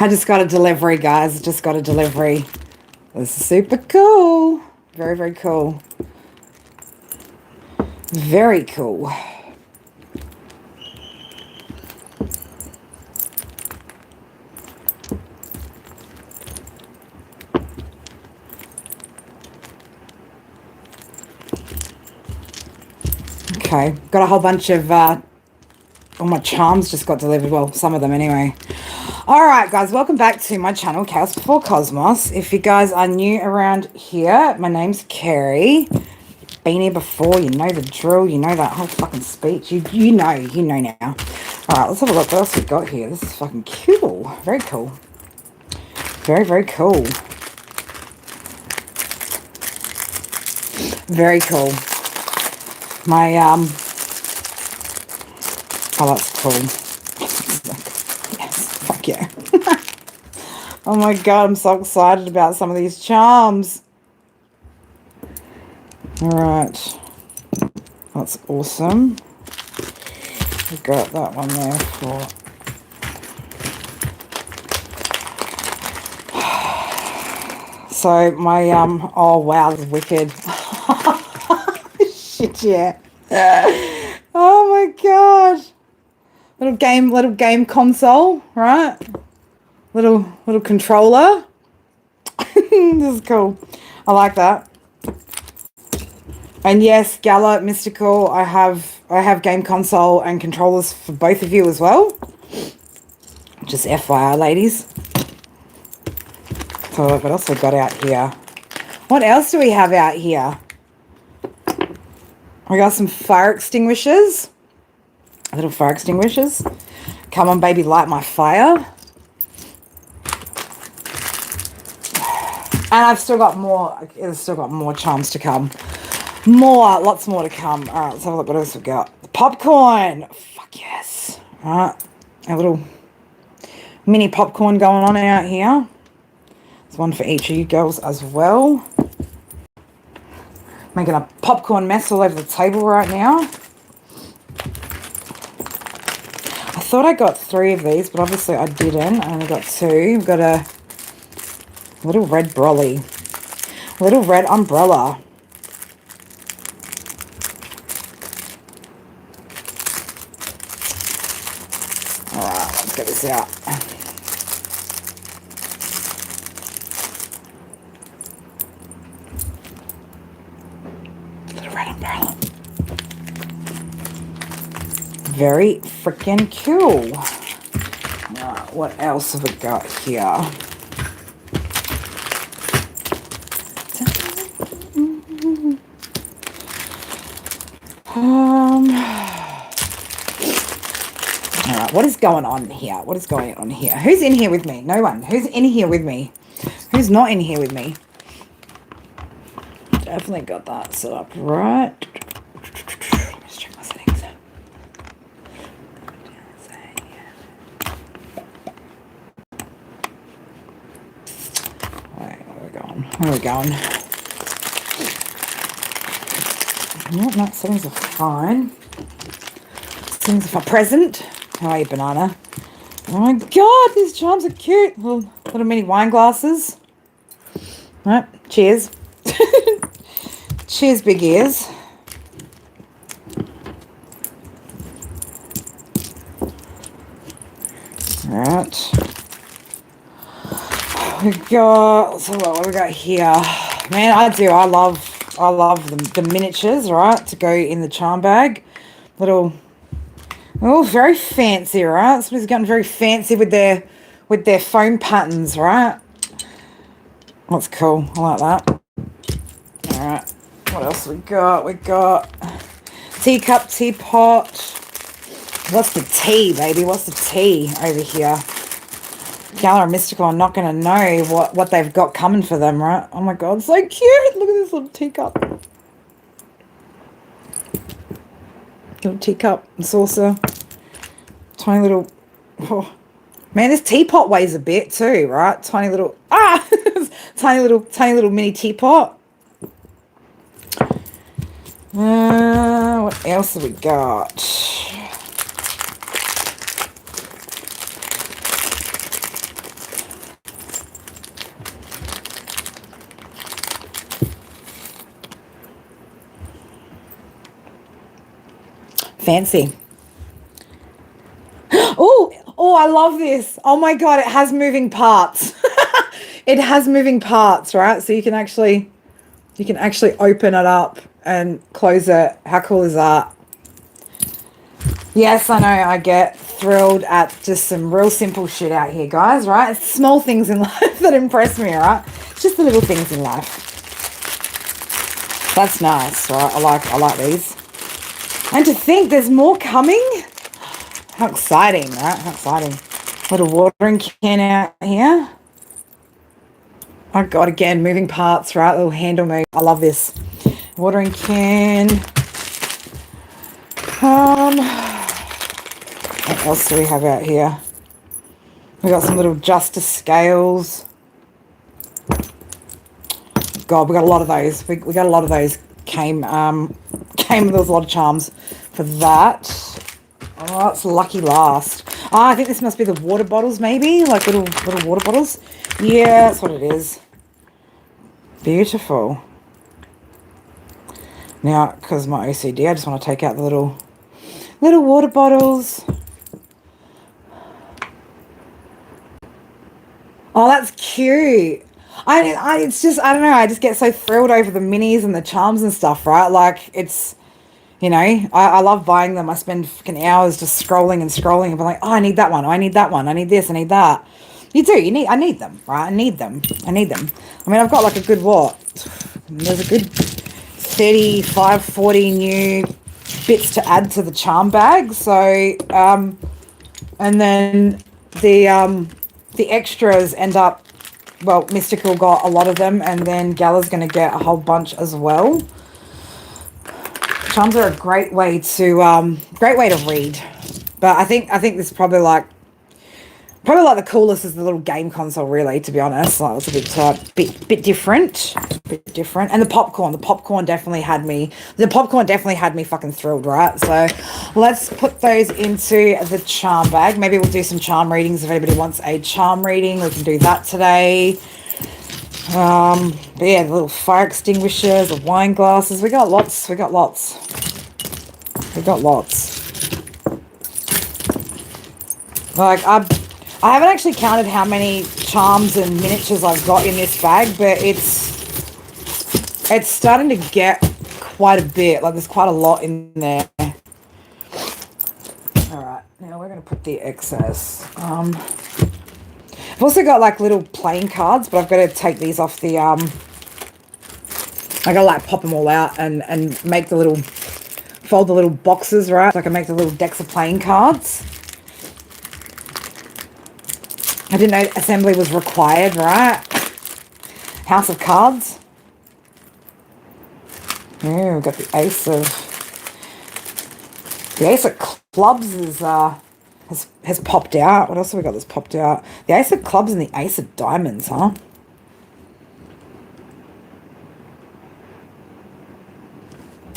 I just got a delivery, guys. Just got a delivery. This is super cool. Very, very cool. Very cool. Okay, got a whole bunch of, all my charms just got delivered. Well, some of them anyway. All right, guys, welcome back to my channel, Chaos Before Cosmos. If you guys are new around here, my name's Kerry. Been here before, you know the drill, you know that whole fucking speech. You know now. All right, let's have a look what else we got here. This is fucking cool. Very cool. Very, very cool. Very cool. My, oh, that's cool. Yes, fuck yeah. Oh my God, I'm so excited about some of these charms. All right. That's awesome. We got that one there for... So my, oh wow, this is wicked. Shit, yeah. Oh my God. Little game console, right? Little controller. This is cool. I like that. And yes, Gala, Mystical, I have game console and controllers for both of you as well. Just FYI, ladies. So what else we got out here? What else do we have out here? We got some fire extinguishers. Little fire extinguishers. Come on, baby, light my fire. And I've still got more. There's still got more charms to come. Lots more to come. All right, let's have a look what else we've got. Popcorn. Fuck yes. All right, a little mini popcorn going on out here. There's one for each of you girls as well. Making a popcorn mess all over the table right now. I thought I got 3 of these, but obviously I didn't. I only got 2. We've got a little red brolly. A little red umbrella. Alright, let's get this out. Little red umbrella. Very freaking cool. Alright, what else have we got here? Alright, what is going on here? What is going on here? Who's in here with me? No one. Who's in here with me? Who's not in here with me? Definitely got that set up right. Let's check my settings. Where are we going? Where are we going? No, settings are fine. Settings are fine. Present. How are you, banana? Oh my God, these charms are cute. Little mini wine glasses. All right, cheers. Cheers, big ears. All right. We got, so what we got here? Man, I love the miniatures, right, to go in the charm bag. Little, oh, very fancy, right? Somebody's gotten very fancy with their foam patterns, right? That's cool. I like that. All right. What else we got? We got teacup, teapot. What's the tea, baby? What's the tea over here? Gala and Mystical are not going to know what they've got coming for them, right? Oh my God, so cute. Look at this little teacup. Little teacup and saucer. Tiny little... Oh. Man, this teapot weighs a bit too, right? Tiny little... Ah! tiny little mini teapot. What else have we got? Fancy. Oh, I love this. Oh my God, it has moving parts. It has moving parts, right? So you can actually open it up and close it. How cool is that? Yes, I know, I get thrilled at just some real simple shit out here, guys, right? It's small things in life that impress me, right? It's just the little things in life. That's nice, right? I like these. And to think there's more coming. How exciting, right? How exciting. Little watering can out here. Oh God, again, moving parts, right? Little handle move. I love this. Watering can. What else do we have out here? We got some little justice scales. God, we got a lot of those. We got a lot of those. Came there was a lot of charms for that. Oh, it's lucky last. Oh, I think this must be the water bottles, maybe? Like little water bottles. Yeah, that's what it is. Beautiful. Now, because my OCD, I just want to take out the little water bottles. Oh, that's cute. It's just, I don't know, I just get so thrilled over the minis and the charms and stuff, right? Like, it's, you know, I love buying them. I spend fucking hours just scrolling and scrolling and be like, oh, I need that one. Oh, I need that one. I need this. I need that. You do. I need them, right? I need them. I mean, I've got like a good what? There's a good 35, 40 new bits to add to the charm bag. So, and then the extras end up, well, Mystical got a lot of them, and then Gala's going to get a whole bunch as well. Charms are a great way to read, but I think this is probably like the coolest is the little game console, really, to be honest. Like, it's a bit different, and the popcorn definitely had me fucking thrilled, right? So let's put those into the charm bag. Maybe we'll do some charm readings. If anybody wants a charm reading, we can do that today. But yeah, the little fire extinguishers, the wine glasses. We got lots. Like, I haven't actually counted how many charms and miniatures I've got in this bag, but it's starting to get quite a bit. Like, there's quite a lot in there. All right, now we're going to put the excess. I've also got like little playing cards, but I've got to take these off the, I got to like pop them all out and make the little, fold the little boxes, right? So I can make the little decks of playing cards. I didn't know assembly was required, right? House of Cards. Yeah, we've got the Ace of Clubs is, has popped out. What else have we got that's popped out? The Ace of Clubs and the Ace of Diamonds, huh?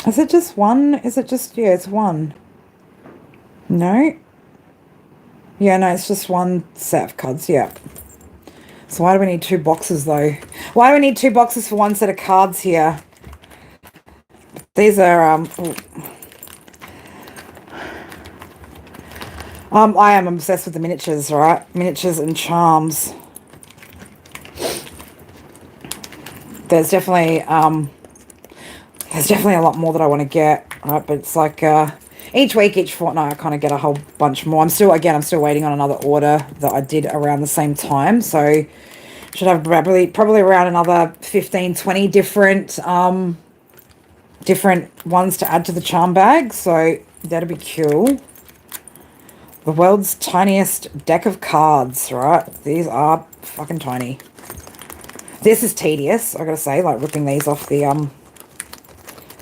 Is it just one? Yeah, it's one. No? Yeah, no, it's just one set of cards, yeah. So why do we need two boxes, though? Why do we need two boxes for one set of cards here? These are, I am obsessed with the miniatures, right? Miniatures and charms. There's definitely a lot more that I want to get, right? But it's like, each week, each fortnight, I kind of get a whole bunch more. I'm still waiting on another order that I did around the same time. So should have probably around another 15, 20 different ones to add to the charm bag. So that'll be cool. The world's tiniest deck of cards, right? These are fucking tiny. This is tedious, I gotta say, like ripping these off the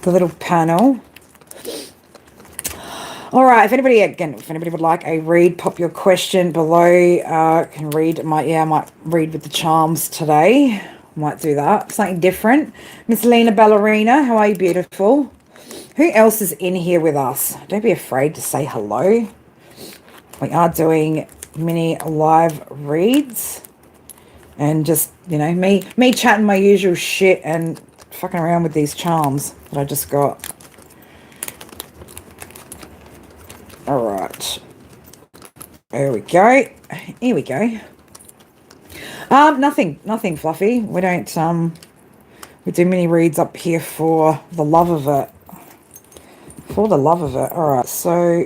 little panel. All right, if anybody would like a read, pop your question below. I might read with the charms today. Might do that. Something different. Miss Lena Ballerina, how are you, beautiful? Who else is in here with us? Don't be afraid to say hello. We are doing mini live reads. And just, you know, me chatting my usual shit and fucking around with these charms that I just got. There we go. Here we go. Nothing fluffy. We don't, we do mini reads up here for the love of it. For the love of it. Alright, so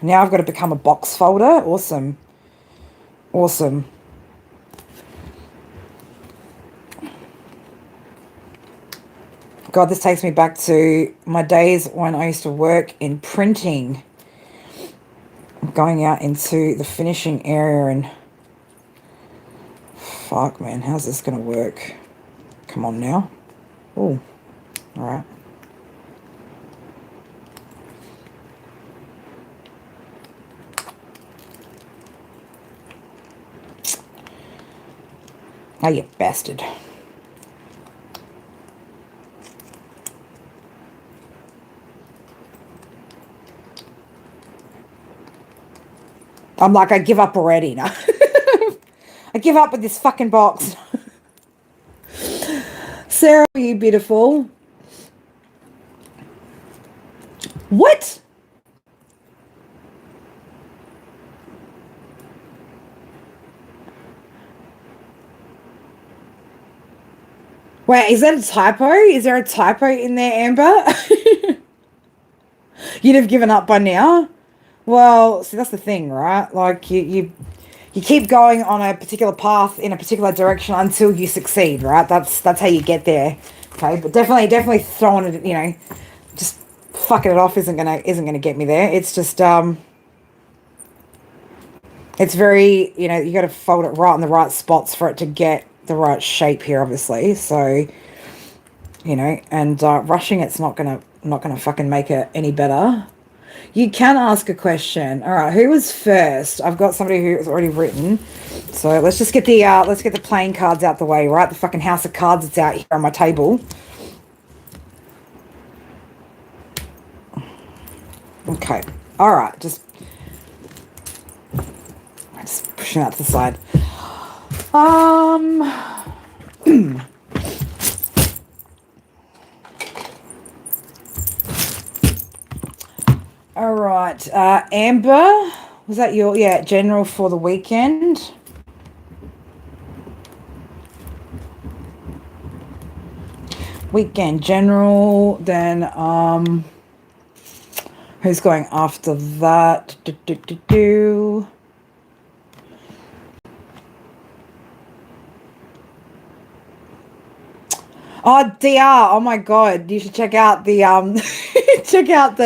now I've got to become a box folder. Awesome. Awesome. God, this takes me back to my days when I used to work in printing. Going out into the finishing area and... Fuck, man. How's this going to work? Come on now. Oh, alright. Oh, you bastard. I'm like, I give up already. No. I give up with this fucking box. Sarah, are you beautiful? What? Wait, is that a typo? Is there a typo in there, Amber? You'd have given up by now? Well, see, that's the thing, right? Like, you keep going on a particular path in a particular direction until you succeed, right? That's how you get there. Okay, but definitely throwing it, you know, just fucking it off isn't gonna get me there. It's just it's very, you know, you got to fold it right in the right spots for it to get the right shape here, obviously. So, you know, and rushing it's not gonna fucking make it any better. You can ask a question. All right, who was first? I've got somebody who's already written. So let's just get the playing cards out the way, right? The fucking house of cards that's out here on my table. Okay. All right, just pushing that to the side. All right, Amber, was that your, yeah, general for the weekend? Weekend general, then, who's going after that? Oh, DR, oh my God, you should check out the, check out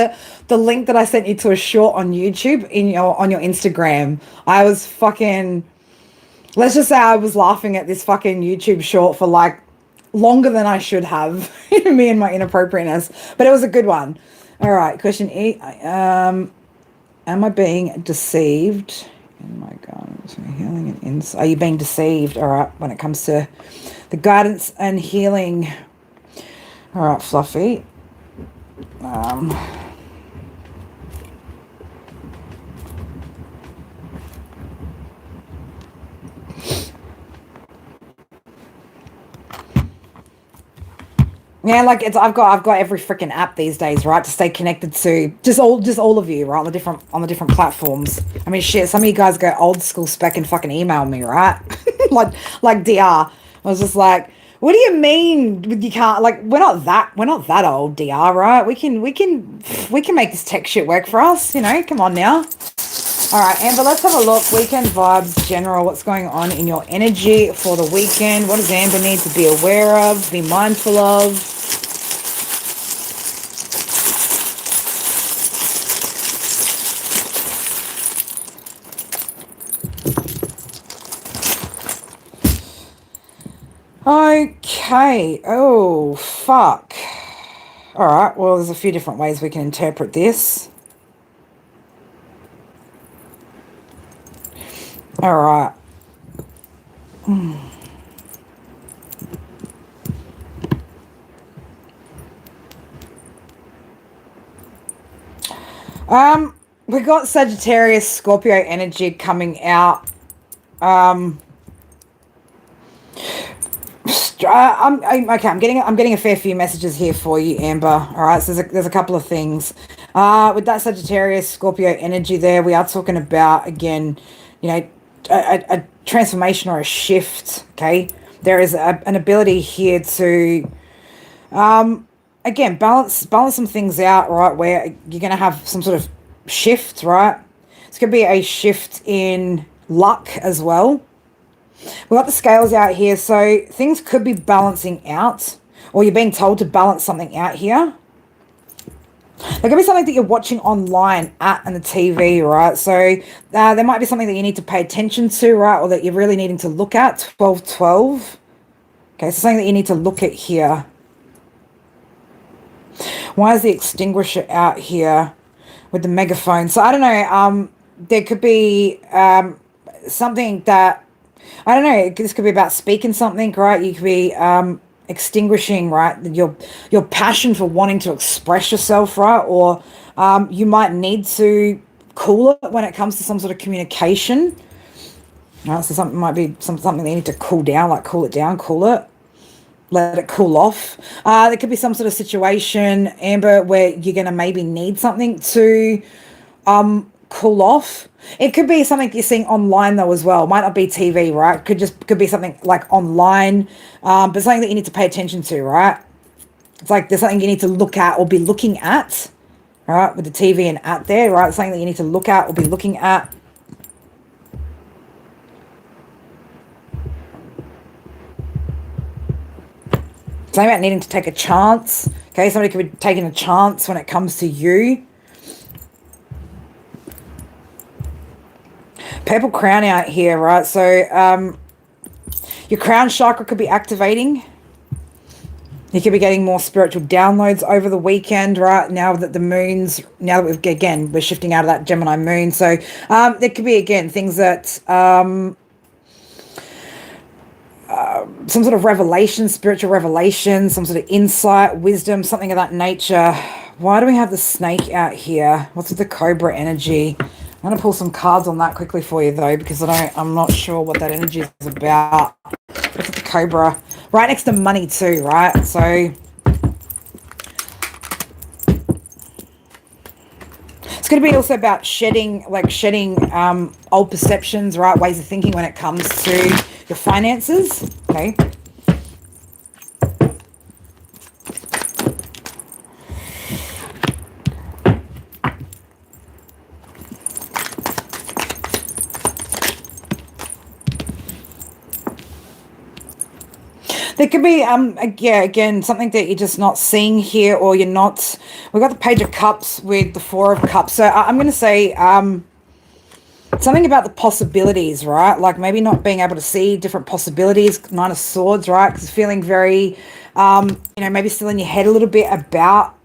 the link that I sent you to a short on YouTube on your Instagram. I was fucking, let's just say I was laughing at this fucking YouTube short for like longer than I should have. Me and my inappropriateness, but it was a good one. All right, question E. Am I being deceived? Oh my God, healing and insight. Are you being deceived? All right, when it comes to the guidance and healing. All right, Fluffy. Yeah, like I've got every freaking app these days, right, to stay connected to just all of you, right, on the different platforms. I mean, shit, some of you guys go old school spec and fucking email me, right? like DR. I was just like, what do you mean you can't, like, we're not that old, DR, right? We can make this tech shit work for us, you know? Come on now. All right, Amber, let's have a look. Weekend vibes, general. What's going on in your energy for the weekend? What does Amber need to be aware of, be mindful of? Okay. Oh, fuck. All right. Well, there's a few different ways we can interpret this. All right. We got Sagittarius, Scorpio energy coming out. Okay. I'm getting a fair few messages here for you, Amber. All right. So there's a couple of things. With that Sagittarius Scorpio energy, there we are talking about again, you know, a transformation or a shift. Okay. There is an ability here to, again, balance some things out, right? Where you're going to have some sort of shift, right? It's going to be a shift in luck as well. We've got the scales out here, so things could be balancing out, or you're being told to balance something out here. There could be something that you're watching online on the TV, right? So there might be something that you need to pay attention to, right? Or that you're really needing to look at, 1212. Okay, so something that you need to look at here. Why is the extinguisher out here with the megaphone? So I don't know, there could be something that, I don't know, this could be about speaking something, right? You could be extinguishing, right, your passion for wanting to express yourself, right? Or you might need to cool it when it comes to some sort of communication. Right? So something might be something that you need to cool down, like cool it down, cool it. Let it cool off. There could be some sort of situation, Amber, where you're going to maybe need something to cool off. It could be something you're seeing online though as well. It might not be TV, right? Could be something like online, but something that you need to pay attention to, right? It's like there's something you need to look at or be looking at, right? With the TV and at there, right? Something that you need to look at or be looking at. Something about needing to take a chance. Okay, somebody could be taking a chance when it comes to you. Purple crown out here, right? So your crown chakra could be activating. You could be getting more spiritual downloads over the weekend, right? Now that we're shifting out of that Gemini moon. So there could be, again, things that some sort of revelation, spiritual revelation, some sort of insight, wisdom, something of that nature. Why do we have the snake out here? What's with the cobra energy? I'm going to pull some cards on that quickly for you, though, because I'm not sure what that energy is about. Look at the cobra. Right next to money, too, right? So it's going to be also about shedding old perceptions, right? Ways of thinking when it comes to your finances, okay? There could be, again, something that you're just not seeing here, or you're not. We've got the Page of Cups with the Four of Cups. So I'm going to say something about the possibilities, right? Like maybe not being able to see different possibilities. Nine of Swords, right? Because feeling very, maybe still in your head a little bit about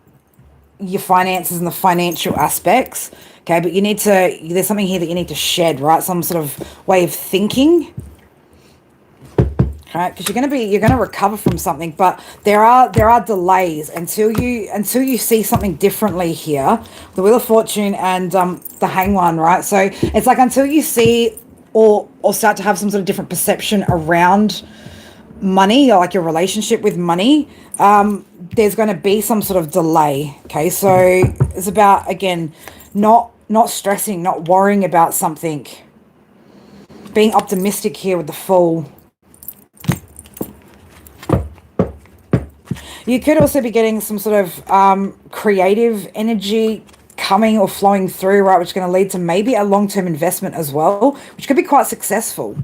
your finances and the financial aspects. Okay, but there's something here that you need to shed, right? Some sort of way of thinking. Right, because you're going to recover from something, but there are delays until you see something differently here. The Wheel of Fortune and the Hanged One, right? So it's like until you see or start to have some sort of different perception around money, or like your relationship with money, there's going to be some sort of delay. Okay, so it's about, again, not stressing, not worrying about something, being optimistic here with the Fool. You could also be getting some sort of creative energy coming or flowing through, right, which is going to lead to maybe a long-term investment as well, which could be quite successful,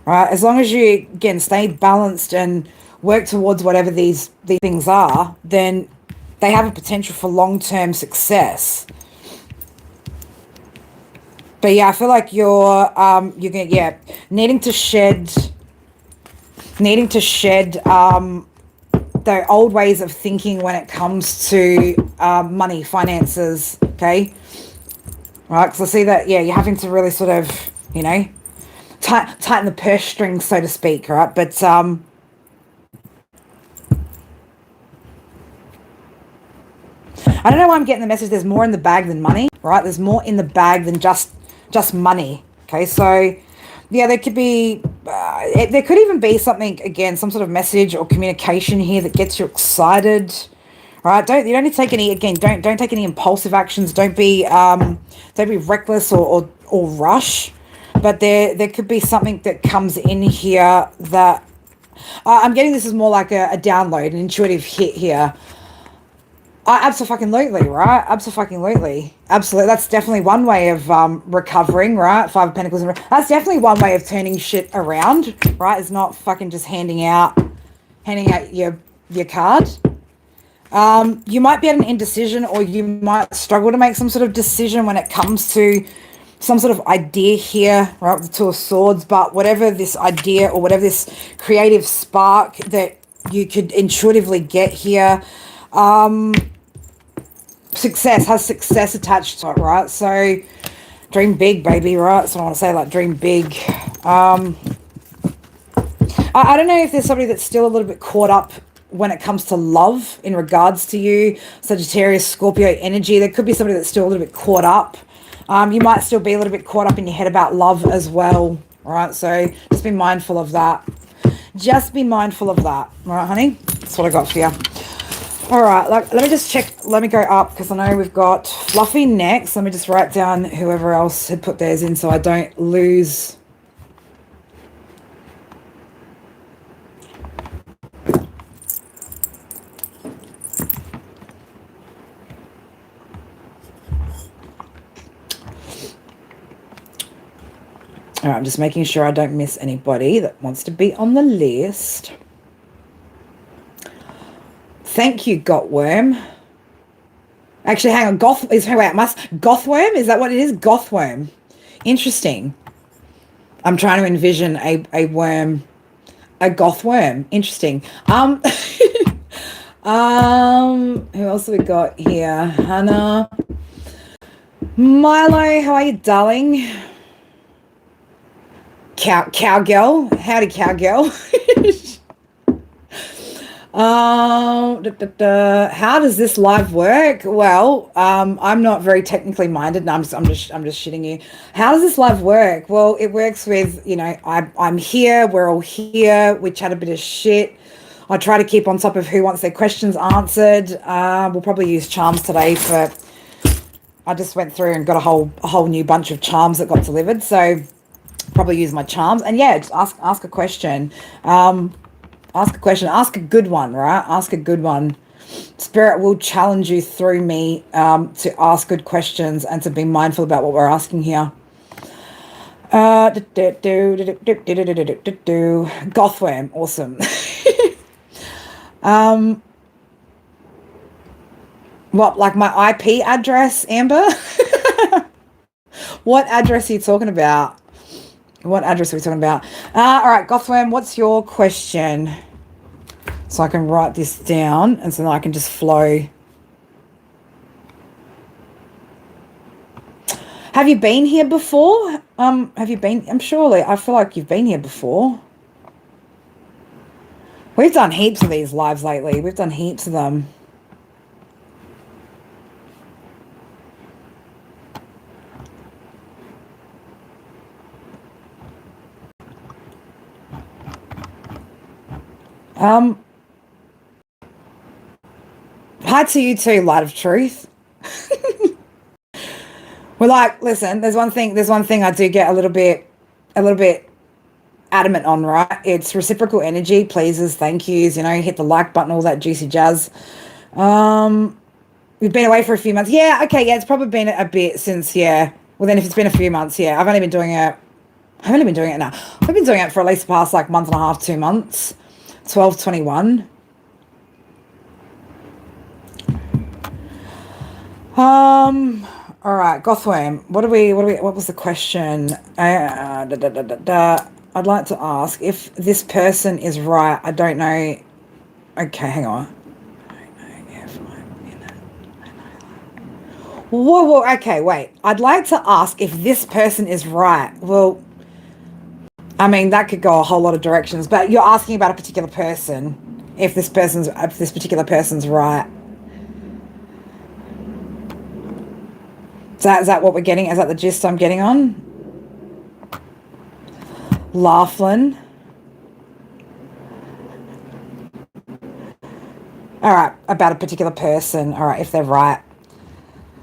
right? As long as you, again, stay balanced and work towards whatever these things are, then they have a potential for long-term success. But yeah, I feel like you're needing to shed the old ways of thinking when it comes to money, finances, okay? Right, because I see that, you're having to really sort of, tighten the purse strings, so to speak, right? But I don't know why I'm getting the message there's more in the bag than money, right? There's more in the bag than just money, okay? So, yeah, there could be there could even be something, again, some sort of message or communication here that gets you excited. Right? You don't need to take any, again, don't take any impulsive actions. Don't be reckless or rush. But there could be something that comes in here that I'm getting. This is more like a download, an intuitive hit here. Absolutely, right? Absolutely. That's definitely one way of recovering, right? Five of Pentacles. That's definitely one way of turning shit around, right? It's not fucking just handing out your card. You might be at an indecision, or you might struggle to make some sort of decision when it comes to some sort of idea here, right? With the Two of Swords. But whatever this idea or whatever this creative spark that you could intuitively get here, success attached to it, right? So dream big, baby, right? So I want to say, like, dream big. I don't know if there's somebody that's still a little bit caught up when it comes to love in regards to you, Sagittarius, Scorpio energy. There could be somebody that's still a little bit caught up. You might still be a little bit caught up in your head about love as well, right? So just be mindful of that. Just be mindful of that, all right, honey? That's what I got for you. All right, let me just check. Let me go up, because I know we've got Fluffy next. Let me just write down whoever else had put theirs in so I don't lose. All right, I'm just making sure I don't miss anybody that wants to be on the list. Thank you, Gothworm. Actually, hang on. Gothworm? Is that what it is? Gothworm. Interesting. I'm trying to envision a worm. A gothworm. Interesting. Who else have we got here? Hannah. Milo, how are you, darling? Cowgirl. Howdy, cowgirl. How does this live work? Well, I'm not very technically minded, and I'm just shitting you. How does this live work? Well, it works with, I'm here, we're all here, we chat a bit of shit. I try to keep on top of who wants their questions answered. We'll probably use charms today, but I just went through and got a whole new bunch of charms that got delivered, so probably use my charms. And yeah, just ask a question. Ask a question. Ask a good one, right? Ask a good one. Spirit will challenge you through me to ask good questions and to be mindful about what we're asking here. Gothworm, awesome. What, like my IP address, Amber? What address are you talking about? What address are we talking about? All right, Gothworm, what's your question? So I can write this down, and so then I can just flow. Have you been here before? Have you been? I feel like you've been here before. We've done heaps of these lives lately. We've done heaps of them. Hi to you too, Light of Truth. We're like, listen, there's one thing I do get a little bit adamant on, right? It's reciprocal energy, pleases, thank yous, hit the like button, all that juicy jazz. We've been away for a few months. Yeah, okay, yeah, it's probably been a bit since, yeah. Well, then if it's been a few months, yeah, I've only been doing it now. I've been doing it for at least the past, like, month and a half, 2 months. 12/21. All right, Gothworm, what was the question? I'd like to ask if this person is right. I don't know. Okay, hang on. Whoa, okay, wait. I'd like to ask if this person is right. Well, I mean, that could go a whole lot of directions, but you're asking about a particular person, if this particular person's right. Is that what we're getting? Is that the gist I'm getting on? Laughlin. All right, about a particular person. All right, if they're right.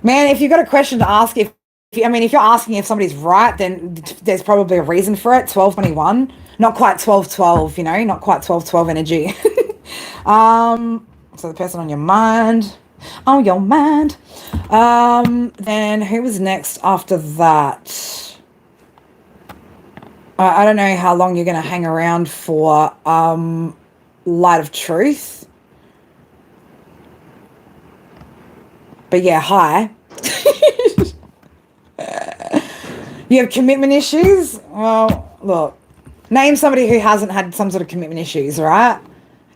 Man, if you've got a question to ask, if you're asking if somebody's right, then there's probably a reason for it. 1221, not quite 1212, not quite 1212 energy. So the person on your mind, then who was next after that? I don't know how long you're going to hang around for. Light of Truth. But yeah, hi. You have commitment issues? Well, look, name somebody who hasn't had some sort of commitment issues, all right?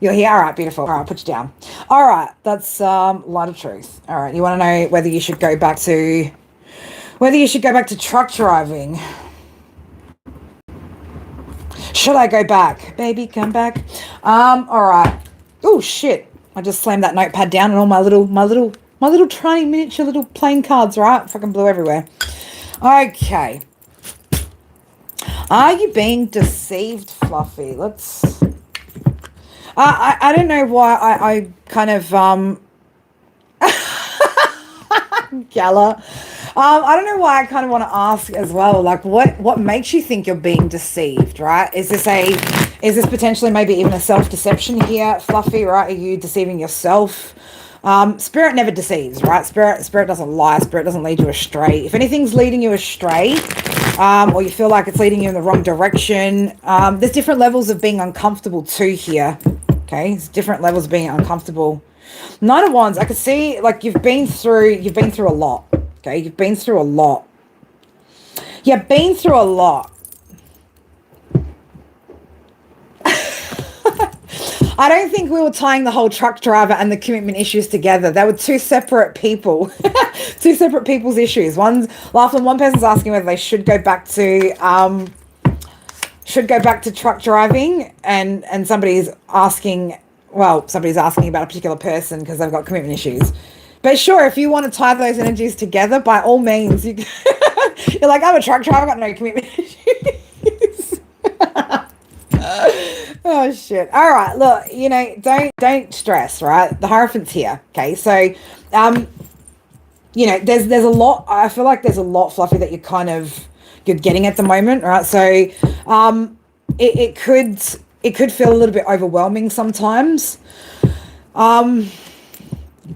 You're here? All right, beautiful. All right, I'll put you down. All right, that's Light of Truth. All right, you want to know whether you should go back to truck driving. Should I go back? Baby, come back. All right. Oh, shit. I just slammed that notepad down and all my little tiny miniature little playing cards, right? Fucking blew everywhere. Okay. Are you being deceived, Fluffy? Let's... I don't know why I kind of... Gala. I don't know why I kind of want to ask as well, like what makes you think you're being deceived, right? Is this potentially maybe even a self-deception here, Fluffy, right? Are you deceiving yourself? Spirit never deceives, right? Spirit doesn't lie. Spirit doesn't lead you astray. If anything's leading you astray, or you feel like it's leading you in the wrong direction, there's different levels of being uncomfortable too here. Okay, there's different levels of being uncomfortable. Nine of Wands, I could see like you've been through a lot. Okay, you've been through a lot. You've been through a lot. I don't think we were tying the whole truck driver and the commitment issues together. They were two separate people, two separate people's issues. One person's asking whether they should go back to truck driving, and somebody's asking about a particular person because they've got commitment issues. But sure, if you want to tie those energies together, by all means, you're like, I'm a truck driver, I've got no commitment issues. Oh shit. All right, look, don't stress, right? The Hierophant's here. Okay, so there's a lot. I feel like there's a lot, Fluffy, that you're getting at the moment, right? So it could feel a little bit overwhelming sometimes.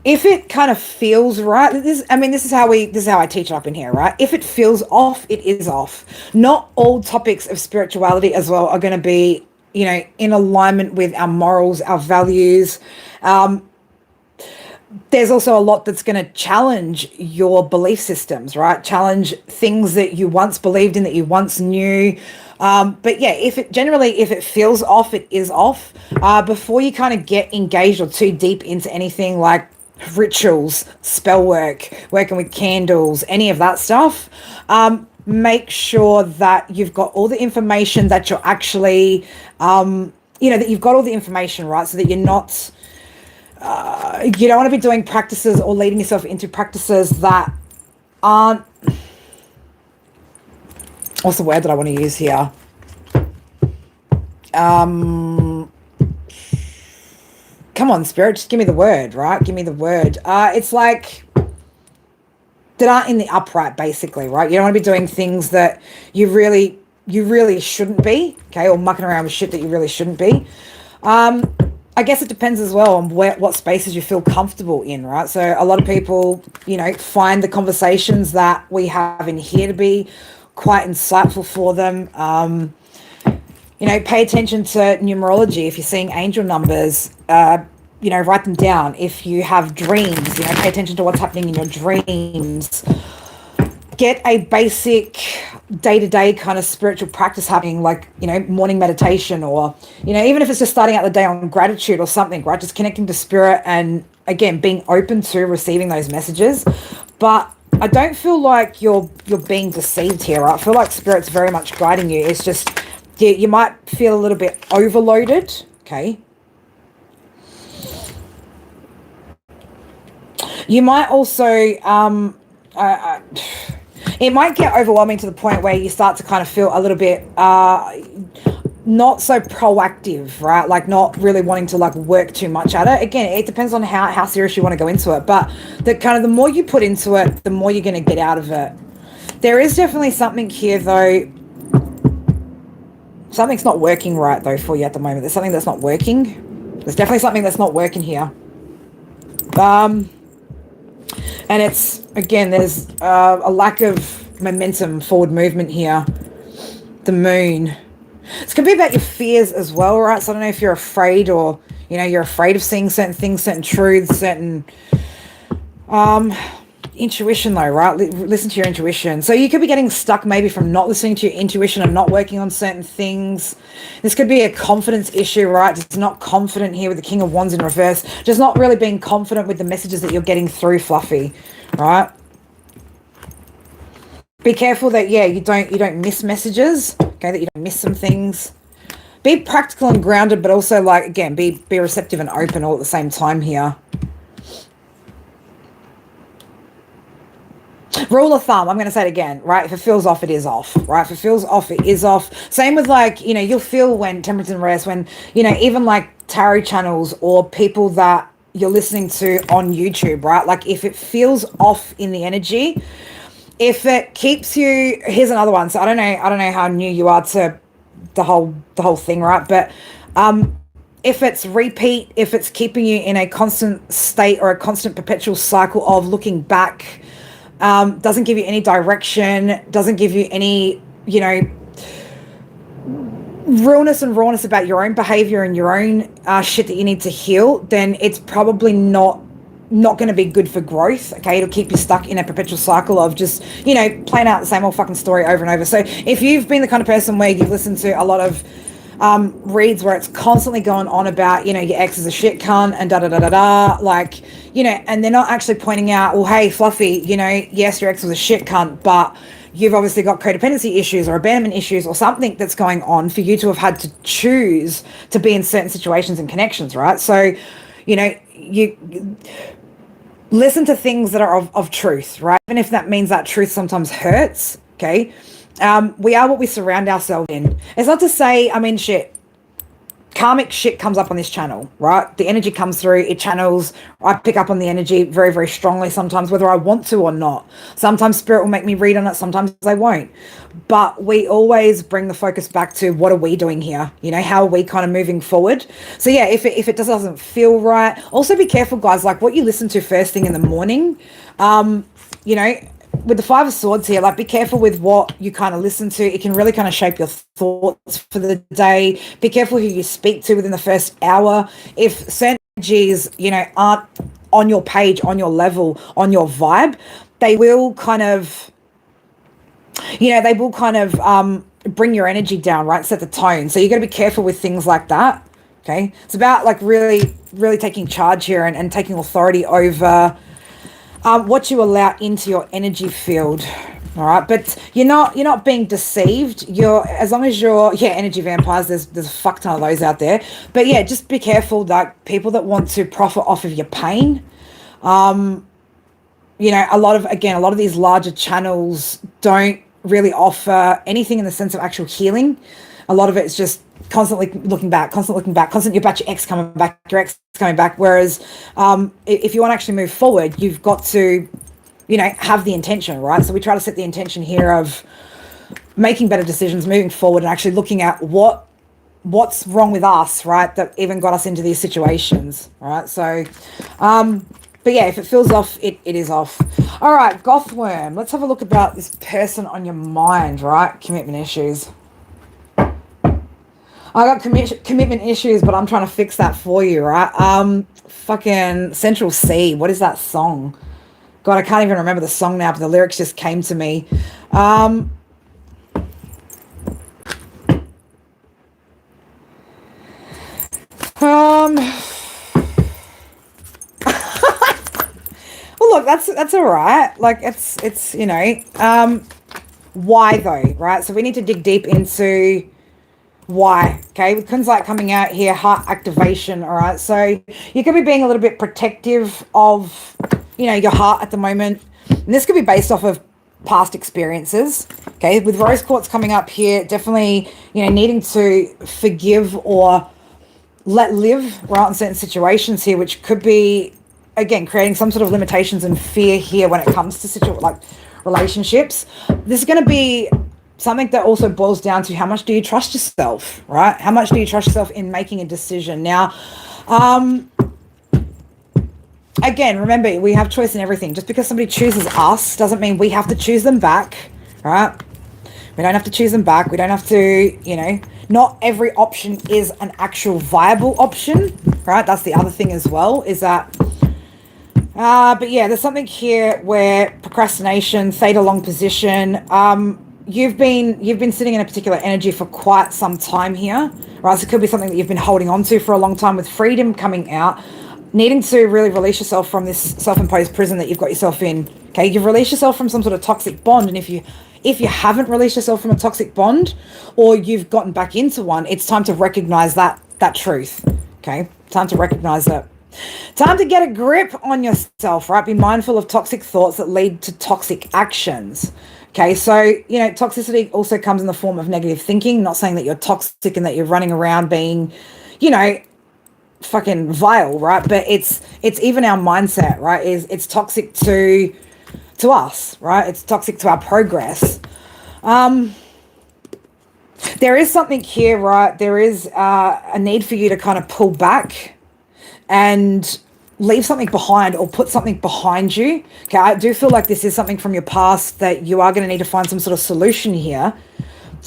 If it kind of feels right, this is how I teach it up in here, right? If it feels off, it is off. Not all topics of spirituality as well are going to be, in alignment with our morals, our values. There's also a lot that's going to challenge your belief systems, right? Challenge things that you once believed in, that you once knew. But yeah, if it feels off, it is off. Before you kind of get engaged or too deep into anything like rituals, spell work, working with candles, any of that stuff, make sure that you've got all the information, that you're actually, that you've got all the information, right? So that you're not, you don't want to be doing practices or leading yourself into practices that aren't, what's the word that I want to use here? Come on, Spirit, just give me the word, right? Give me the word. It's like that aren't in the upright, basically, right? You don't want to be doing things that you really shouldn't be, okay? Or mucking around with shit that you really shouldn't be. I guess it depends as well on what spaces you feel comfortable in, right? So a lot of people, find the conversations that we have in here to be quite insightful for them. Pay attention to numerology. If you're seeing angel numbers, write them down. If you have dreams, pay attention to what's happening in your dreams. Get a basic day-to-day kind of spiritual practice happening, like, morning meditation, or, even if it's just starting out the day on gratitude or something, right? Just connecting to spirit and, again, being open to receiving those messages. But I don't feel like you're being deceived here, right? I feel like spirit's very much guiding you. It's just, you might feel a little bit overloaded, okay? You might also, it might get overwhelming to the point where you start to kind of feel a little bit, not so proactive, right? Like not really wanting to like work too much at it. Again, it depends on how serious you want to go into it. But the more you put into it, the more you're going to get out of it. There is definitely something here though. Something's not working right though for you at the moment. There's something that's not working. There's definitely something that's not working here. And it's, again, there's a lack of momentum, forward movement here. The moon. It's going to be about your fears as well, right? So I don't know if you're afraid or, you're afraid of seeing certain things, certain truths, certain intuition though, right? Listen to your intuition. So you could be getting stuck maybe from not listening to your intuition and not working on certain things. This could be a confidence issue, right? Just not confident here with the King of Wands in reverse. Just not really being confident with the messages that you're getting through, Fluffy, right? Be careful that, you don't miss messages, okay, that you don't miss some things. Be practical and grounded, but also, like, again, be receptive and open all at the same time here. Rule of thumb, I'm going to say it again, right? If it feels off, it is off, right? If it feels off, it is off. Same with, like, you'll feel when temperance and rest, when, even like tarot channels or people that you're listening to on YouTube, right? Like, if it feels off in the energy, if it keeps you, here's another one. So I don't know how new you are to the whole thing, right? But if it's repeat, if it's keeping you in a constant state or a constant perpetual cycle of looking back, doesn't give you any direction, doesn't give you any, realness and rawness about your own behavior and your own shit that you need to heal, then it's probably not going to be good for growth, okay? It'll keep you stuck in a perpetual cycle of just, playing out the same old fucking story over and over. So if you've been the kind of person where you've listened to a lot of reads where it's constantly going on about, your ex is a shit cunt and da-da-da-da-da, like, and they're not actually pointing out, well, hey, Fluffy, yes, your ex was a shit cunt, but you've obviously got codependency issues or abandonment issues or something that's going on for you to have had to choose to be in certain situations and connections, right? So, you listen to things that are of truth, right? Even if that means that truth sometimes hurts, okay? We are what we surround ourselves in. It's not to say, shit, karmic shit comes up on this channel, right? The energy comes through, it channels. I pick up on the energy very, very strongly sometimes, whether I want to or not. Sometimes spirit will make me read on it, sometimes they won't. But we always bring the focus back to what are we doing here? How are we kind of moving forward? So yeah, if it doesn't feel right, also be careful, guys, like what you listen to first thing in the morning, with the Five of Swords here, like be careful with what you kind of listen to. It can really kind of shape your thoughts for the day. Be careful who you speak to within the first hour. If certain energies, aren't on your page, on your level, on your vibe, they will kind of, bring your energy down, right? Set the tone. So you got to be careful with things like that. Okay. It's about like really, really taking charge here and taking authority over what you allow into your energy field, all right? But you're not being deceived. As long as you're energy vampires. There's a fuck ton of those out there. But yeah, just be careful that people that want to profit off of your pain. A lot of these larger channels don't really offer anything in the sense of actual healing. A lot of it is just constantly looking back, you're about your ex coming back, your ex coming back. Whereas if you want to actually move forward, you've got to, have the intention, right? So we try to set the intention here of making better decisions, moving forward, and actually looking at what's wrong with us, right? That even got us into these situations, right? So, but yeah, if it feels off, it is off. All right, Gothworm. Let's have a look about this person on your mind, right? Commitment issues. I got commitment issues, but I'm trying to fix that for you, right? Fucking Central C. What is that song? God, I can't even remember the song now, but the lyrics just came to me. Well, look, that's all right. Like it's why though, right? So we need to dig deep into why, okay? With Kunzite coming out here, heart activation, all right? So you could be being a little bit protective of, your heart at the moment. And this could be based off of past experiences. Okay, with rose quartz coming up here, definitely, needing to forgive or let live, right, in certain situations here, which could be, again, creating some sort of limitations and fear here when it comes to relationships. This is going to be something that also boils down to how much do you trust yourself, right? How much do you trust yourself in making a decision? Now, again, remember, we have choice in everything. Just because somebody chooses us doesn't mean we have to choose them back, right? We don't have to choose them back. We don't have to, not every option is an actual viable option, right? That's the other thing as well, is that, but yeah, there's something here where procrastination, theta long position, you've been sitting in a particular energy for quite some time here, right? So it could be something that you've been holding on to for a long time, with freedom coming out, needing to really release yourself from this self-imposed prison that you've got yourself in. Okay, you've released yourself from some sort of toxic bond, and if you haven't released yourself from a toxic bond, or you've gotten back into one, it's time to recognize that truth. Okay, time to recognize that. Time to get a grip on yourself, right? Be mindful of toxic thoughts that lead to toxic actions. Okay, so, toxicity also comes in the form of negative thinking. Not saying that you're toxic and that you're running around being, fucking vile, right? But it's even our mindset, right? It's toxic to us, right? It's toxic to our progress. There is something here, right? There is a need for you to kind of pull back and leave something behind, or put something behind you. Okay, I do feel like this is something from your past that you are going to need to find some sort of solution here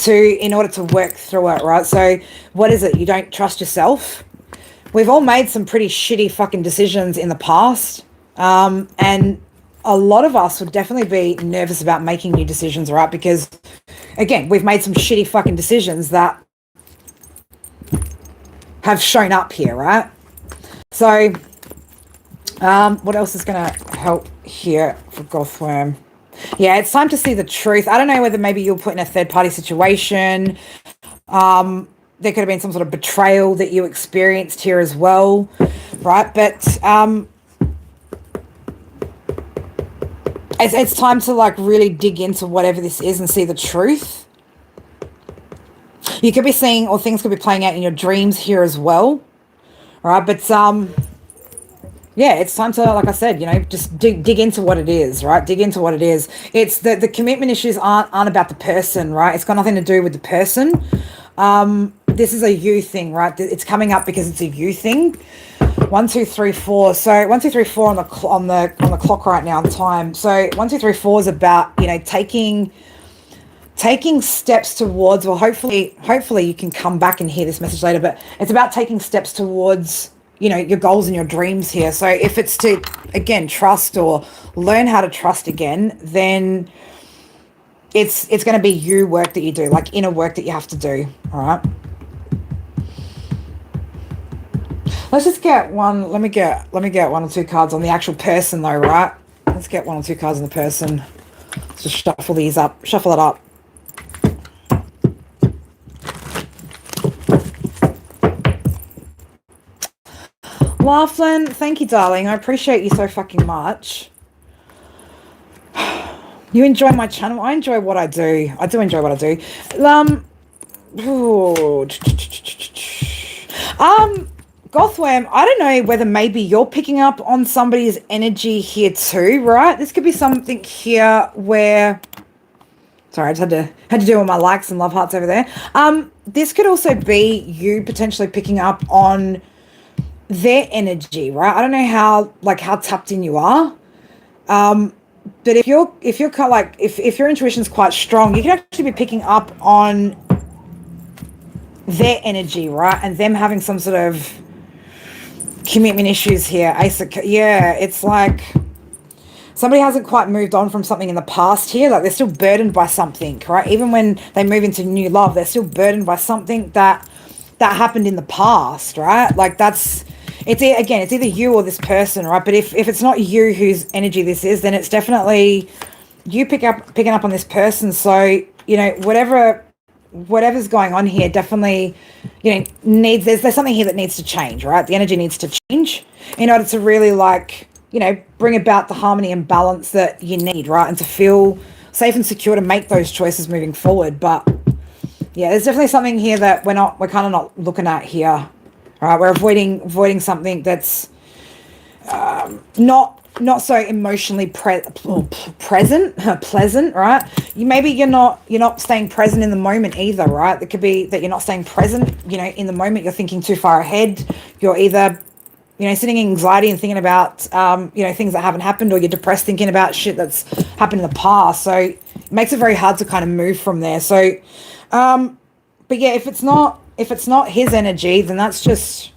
in order to work through it, right? So what is it? You don't trust yourself. We've all made some pretty shitty fucking decisions in the past. And a lot of us would definitely be nervous about making new decisions, right? Because, again, we've made some shitty fucking decisions that have shown up here, right? So, what else is going to help here for Gothworm? Yeah, it's time to see the truth. I don't know whether maybe you're put in a third-party situation. There could have been some sort of betrayal that you experienced here as well, right? But it's time to really dig into whatever this is and see the truth. You could be seeing, or things could be playing out in your dreams here as well, right? But yeah, it's time to, like I said, just dig into what it is, right? Dig into what it is. It's the commitment issues aren't about the person, right? It's got nothing to do with the person. This is a you thing, right? It's coming up because it's a you thing. 1, 2, 3, 4. So 1, 2, 3, 4 on the clock right now, the time. So 1, 2, 3, 4 is about taking steps towards. Well, hopefully you can come back and hear this message later. But it's about taking steps towards your goals and your dreams here. So if it's to, again, trust or learn how to trust again, then it's going to be you work that you do, like inner work that you have to do. All right. Let's just get one. Let me get 1 or 2 cards on the actual person though, right? Let's get 1 or 2 cards on the person. Let's just shuffle these up. Shuffle it up. Laughlin, thank you, darling. I appreciate you so fucking much. You enjoy my channel. I enjoy what I do. I do enjoy what I do. Gothworm, I don't know whether maybe you're picking up on somebody's energy here too, right? This could be something here where, sorry, I just had to do all my likes and love hearts over there. This could also be you potentially picking up on their energy, right? I don't know how tapped in you are. But if your intuition's quite strong, you can actually be picking up on their energy, right? And them having some sort of commitment issues here. Yeah, it's like somebody hasn't quite moved on from something in the past here. Like they're still burdened by something, right? Even when they move into new love, they're still burdened by something that happened in the past, right? Like it's either you or this person, right? But if it's not you whose energy this is, then it's definitely you picking up on this person. So, whatever's going on here definitely, there's something here that needs to change, right? The energy needs to change in order to really bring about the harmony and balance that you need, right? And to feel safe and secure to make those choices moving forward. But yeah, there's definitely something here that we're kind of not looking at here. All right, we're avoiding something that's not so emotionally pleasant, right? You're not staying present in the moment either, right? It could be that you're not staying present, in the moment. You're thinking too far ahead. You're either, sitting in anxiety and thinking about, things that haven't happened, or you're depressed thinking about shit that's happened in the past. So it makes it very hard to kind of move from there. So, but yeah, if it's not his energy, then that's just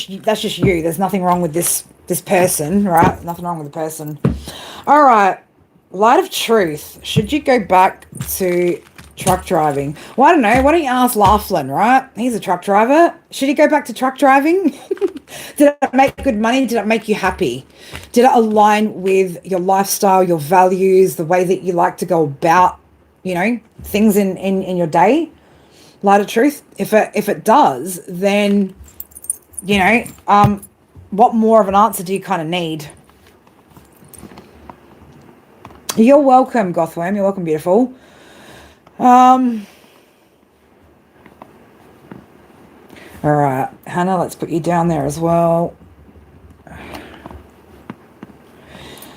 you. There's nothing wrong with this person, right? Nothing wrong with the person. All right. Light of truth. Should you go back to truck driving? Well, I don't know. Why don't you ask Laughlin, right? He's a truck driver. Should he go back to truck driving? Did it make good money? Did it make you happy? Did it align with your lifestyle, your values, the way that you like to go about, things in your day? Light of truth. If it does, then what more of an answer do you kind of need? You're welcome, Gothworm. You're welcome, beautiful. All right, Hannah, let's put you down there as well. You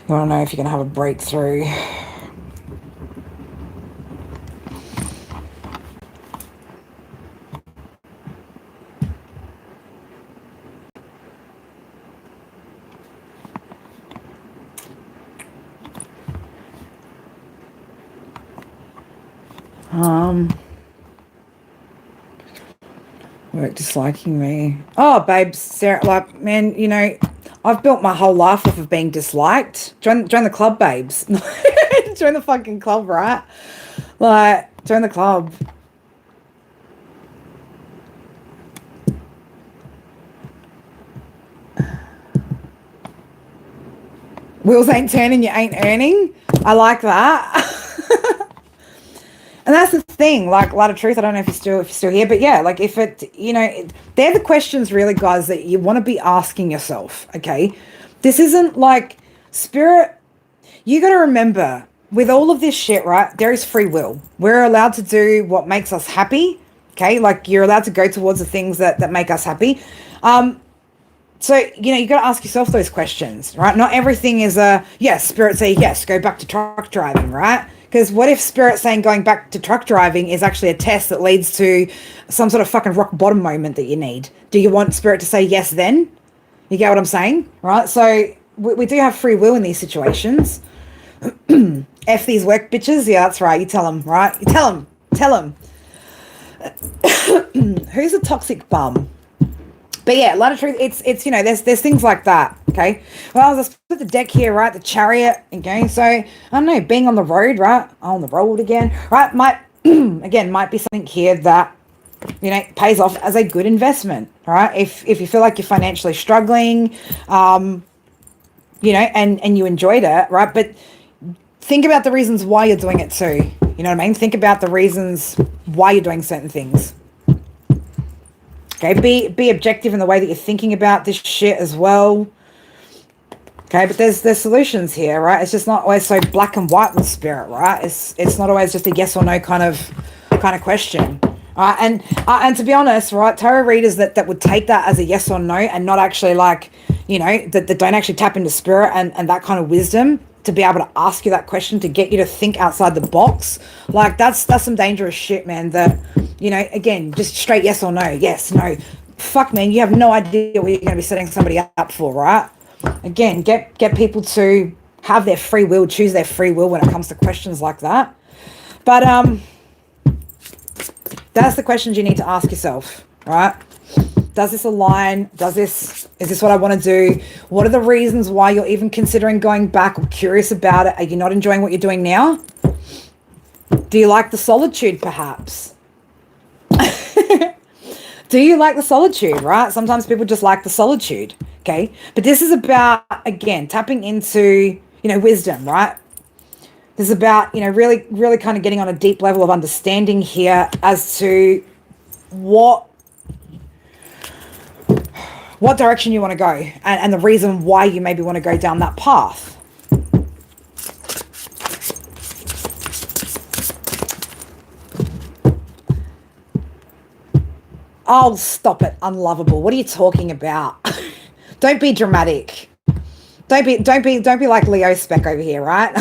want to know if you're going to have a breakthrough. Work disliking me. Oh, babes, Sarah, like, man, I've built my whole life off of being disliked. Join the club, babes. Join the fucking club, right? Like, join the club. Wheels ain't turning, you ain't earning. I like that. And that's the thing, like, Light of Truth, I don't know if you're still here, but yeah, like, if it, they're the questions really, guys, that you want to be asking yourself, okay? This isn't like spirit. You got to remember, with all of this shit, right, there is free will. We're allowed to do what makes us happy, okay? Like, you're allowed to go towards the things that make us happy. So, you got to ask yourself those questions, right? Not everything is yes, spirit say yes, go back to truck driving, right? Because what if spirit saying going back to truck driving is actually a test that leads to some sort of fucking rock bottom moment that you need? Do you want spirit to say yes then? You get what I'm saying? Right? So we do have free will in these situations. F these work bitches. Yeah, that's right. You tell them, right? You tell them. Who's a toxic bum? But yeah, Light of Truth, it's there's things like that, okay? Well, let's put the deck here, right? The Chariot, okay? So, I don't know, being on the road, right? On the road again, right? Might be something here that, pays off as a good investment, right? If you feel like you're financially struggling, and you enjoyed it, right? But think about the reasons why you're doing it too. You know what I mean? Think about the reasons why you're doing certain things. Okay, be objective in the way that you're thinking about this shit as well. Okay, but there's solutions here, right? It's just not always so black and white with spirit, right? It's not always just a yes or no kind of question. And to be honest, right, tarot readers that would take that as a yes or no and not actually that don't actually tap into spirit and that kind of wisdom to be able to ask you that question, to get you to think outside the box, like that's some dangerous shit, man. That, again, just straight yes or no, yes, no. Fuck, man, you have no idea what you're going to be setting somebody up for, right? Again, get people to have their free will, choose their free will when it comes to questions like that. But that's the questions you need to ask yourself, right? Does this align? Is this what I want to do? What are the reasons why you're even considering going back or curious about it? Are you not enjoying what you're doing now? Do you like the solitude, perhaps? Do you like the solitude, right? Sometimes people just like the solitude, okay? But this is about, again, tapping into, wisdom, right? This is about, really, really kind of getting on a deep level of understanding here as to what direction you want to go and the reason why you maybe want to go down that path. Oh, stop it. Unlovable. What are you talking about? Don't be dramatic. Don't be like Leo Spec over here, right?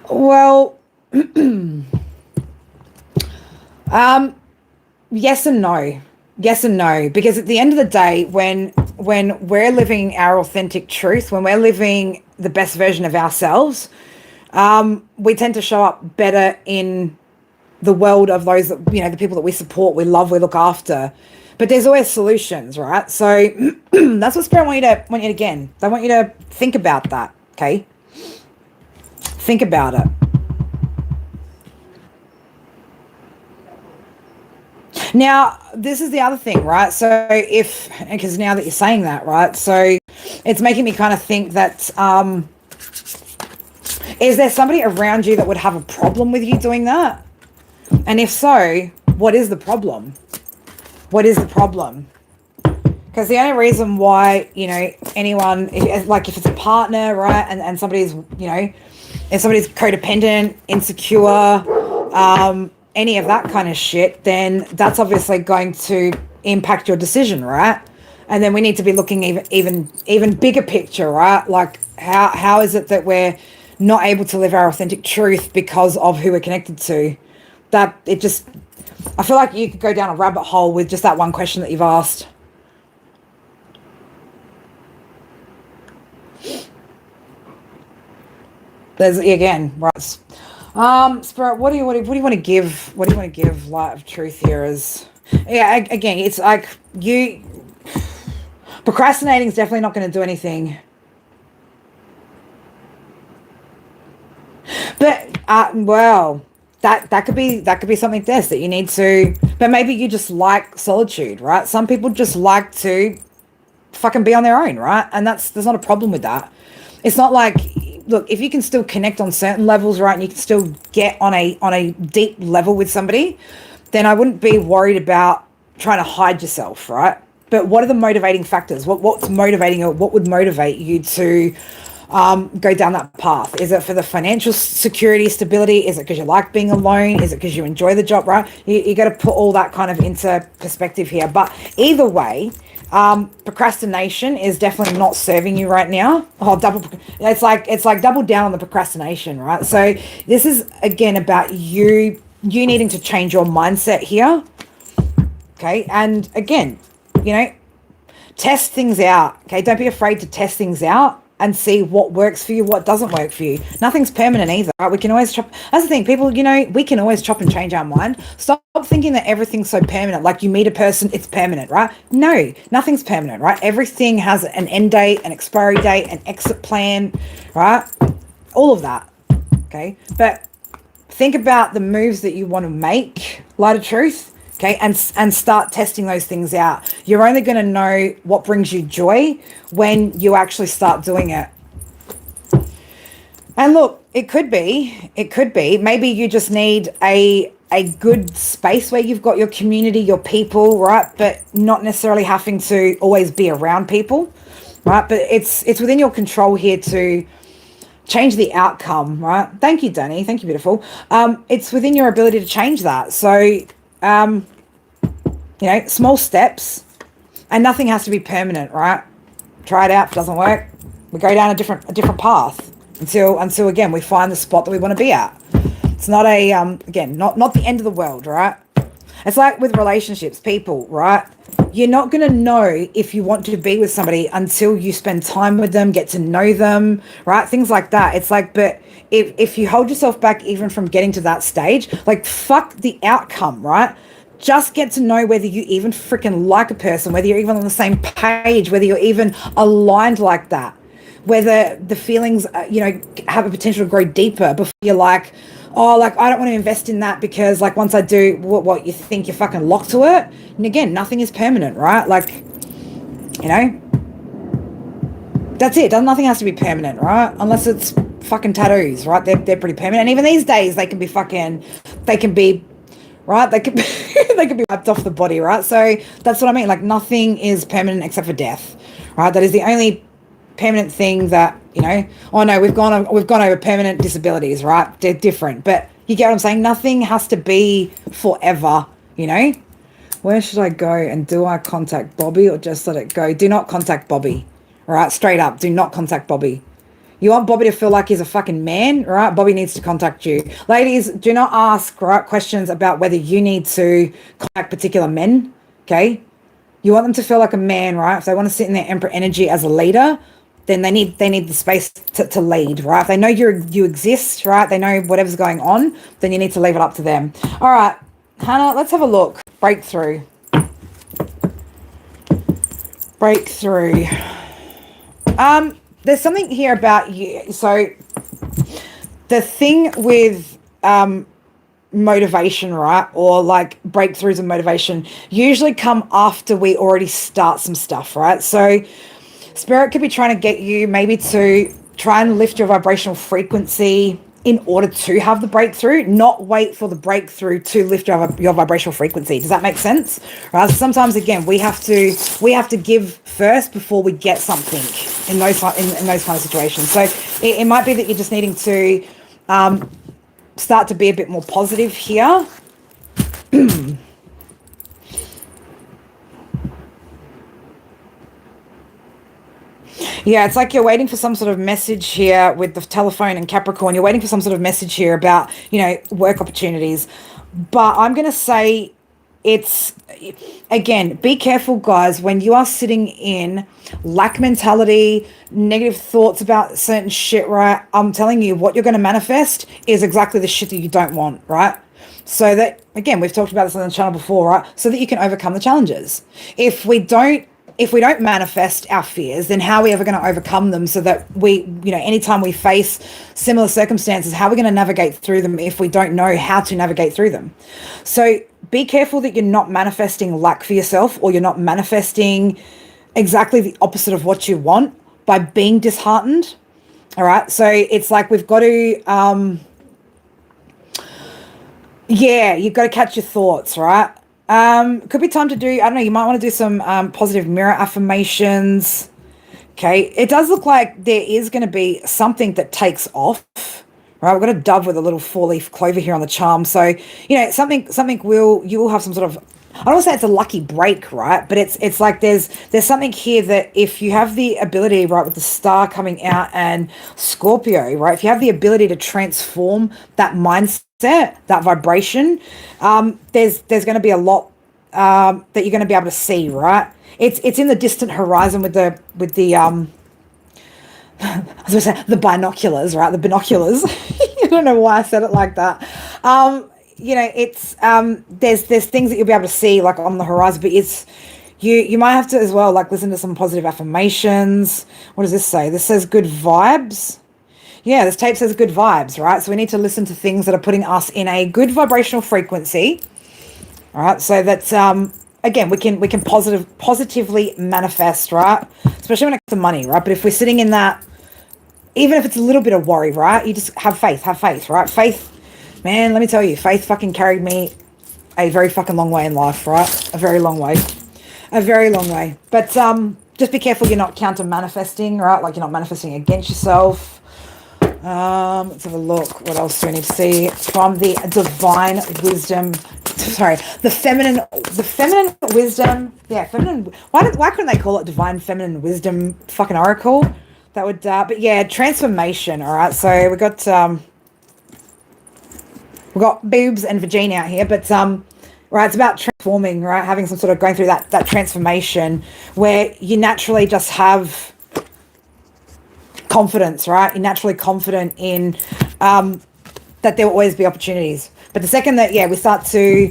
Well, yes and no. Yes and no. Because at the end of the day, when we're living our authentic truth, when we're living the best version of ourselves, we tend to show up better in the world of those that, the people that we support, we love, we look after. But there's always solutions, right? So that's what Spirit want you to again. They want you to think about that. Okay. Think about it. Now, this is the other thing, right? So because now that you're saying that, right? So it's making me kind of think that, is there somebody around you that would have a problem with you doing that? And if so, what is the problem? What is the problem? Because the only reason why, anyone, if it's a partner, right, and somebody's, if somebody's codependent, insecure, any of that kind of shit, then that's obviously going to impact your decision, right? And then we need to be looking even bigger picture, right? Like how is it that we're not able to live our authentic truth because of who we're connected to? I feel like you could go down a rabbit hole with just that one question that you've asked. There's again, right? Spirit, what do you want to give? What do you want to give light of truth here? Again, it's like procrastinating is definitely not going to do anything. But well, that could be something that you need to. But maybe you just like solitude, right? Some people just like to fucking be on their own, right? And there's not a problem with that. It's not like, look, if you can still connect on certain levels, right, and you can still get on a deep level with somebody, then I wouldn't be worried about trying to hide yourself, right? But what are the motivating factors? What's motivating, or what would motivate you to go down that path? Is it for the financial security, stability? Is it because you like being alone? Is it because you enjoy the job, right? You got to put all that kind of into perspective here. But either way, procrastination is definitely not serving you right now. It's like double down on the procrastination, right? So this is again about you needing to change your mindset here. Okay. And again, test things out. Okay. Don't be afraid to test things out and see what works for you, what doesn't work for you. Nothing's permanent either, right? We can always chop. That's the thing, people, we can always chop and change our mind. Stop thinking that everything's so permanent. Like you meet a person, it's permanent, right? No, nothing's permanent, right? Everything has an end date, an expiry date, an exit plan, right? All of that, okay? But think about the moves that you want to make, light of truth, okay? And start testing those things out. You're only going to know what brings you joy when you actually start doing it. And look, it could be, maybe you just need a good space where you've got your community, your people, right? But not necessarily having to always be around people, right? But it's within your control here to change the outcome, right? Thank you, Danny. Thank you, beautiful. It's within your ability to change that. So, small steps, and nothing has to be permanent, right? Try it out. If it doesn't work, we go down a different path until again we find the spot that we want to be at. It's not not the end of the world, right? It's like with relationships, people, right? You're not going to know if you want to be with somebody until you spend time with them, get to know them, right? Things like that. It's like, but if you hold yourself back even from getting to that stage, like fuck the outcome, right? Just get to know whether you even freaking like a person, whether you're even on the same page, whether you're even aligned like that, whether the feelings, have a potential to grow deeper before you're like, oh, like, I don't want to invest in that because, like, once I do, what you think you're fucking locked to it. And again, nothing is permanent, right? Like, that's it. Nothing has to be permanent, right? Unless it's fucking tattoos, right? They're pretty permanent. And even these days, they can be, right? They could be wiped off the body, right? So that's what I mean. Like, nothing is permanent except for death, right? That is the only permanent thing that, oh no, we've gone over permanent disabilities, right? They're different. But You get what I'm saying? Nothing has to be forever, you know? Where should I go, and do I contact Bobby or just let it go? Do not contact Bobby, all right? Straight up, do not contact Bobby. You want Bobby to feel like he's a fucking man, right? Bobby needs to contact you. Ladies, do not ask, right, questions about whether you need to contact particular men, okay? You want them to feel like a man, right? If they want to sit in their Emperor energy as a leader, then they need the space to lead, right? If they know you exist, right? They know whatever's going on, then you need to leave it up to them. All right, Hannah, let's have a look. Breakthrough. Breakthrough. There's something here about you. So the thing with motivation, right, or like breakthroughs and motivation usually come after we already start some stuff, right? So Spirit could be trying to get you maybe to try and lift your vibrational frequency in order to have the breakthrough, not wait for the breakthrough to lift your vibrational frequency. Does that make sense? Right? So sometimes, again, we have to give first before we get something in those kind of situations. So it might be that you're just needing to start to be a bit more positive here. Yeah, it's like you're waiting for some sort of message here with the telephone and Capricorn. You're waiting for some sort of message here about, work opportunities. But I'm going to say it's, again, be careful, guys, when you are sitting in lack mentality, negative thoughts about certain shit, right? I'm telling you, what you're going to manifest is exactly the shit that you don't want, right? So that, again, we've talked about this on the channel before, right? So that you can overcome the challenges. If we don't manifest our fears, then how are we ever going to overcome them, so that we, anytime we face similar circumstances, how are we going to navigate through them if we don't know how to navigate through them? So be careful that you're not manifesting lack for yourself, or you're not manifesting exactly the opposite of what you want by being disheartened. All right. So it's like we've got to, you've got to catch your thoughts, right? Could be time to do, I don't know, you might want to do some positive mirror affirmations. Okay, it does look like there is going to be something that takes off. Right, we've got a dove with a little 4-leaf clover here on the charm. So, something you will have some sort of, I don't want to say it's a lucky break, right? But it's like there's something here that if you have the ability, right, with the star coming out and Scorpio, right, if you have the ability to transform that mindset, that vibration, there's going to be a lot that you're going to be able to see, right? It's in the distant horizon with the I was going to say the binoculars, right? The binoculars. I don't know why I said it like that. It's there's things that you'll be able to see like on the horizon, but it's you might have to as well like listen to some positive affirmations. What does this say? This says good vibes. Yeah, this tape says good vibes, right? So we need to listen to things that are putting us in a good vibrational frequency. All right, so that's again, we can positively manifest, right? Especially when it comes to money, right? But if we're sitting in that, even if it's a little bit of worry, right? You just have faith, right? Faith, man, let me tell you, faith fucking carried me a very fucking long way in life, right? A very long way. But just be careful you're not counter manifesting, right? Like you're not manifesting against yourself. Let's have a look. What else do we need to see from the divine wisdom? Sorry, the feminine wisdom. Yeah, feminine. Why couldn't they call it divine feminine wisdom fucking oracle? That would. But yeah, transformation. All right. So we got boobs and vagina out here, but right, it's about transforming. Right, having some sort of going through that transformation where you naturally just have confidence, right? You're naturally confident in that there will always be opportunities. But the second that, we start to,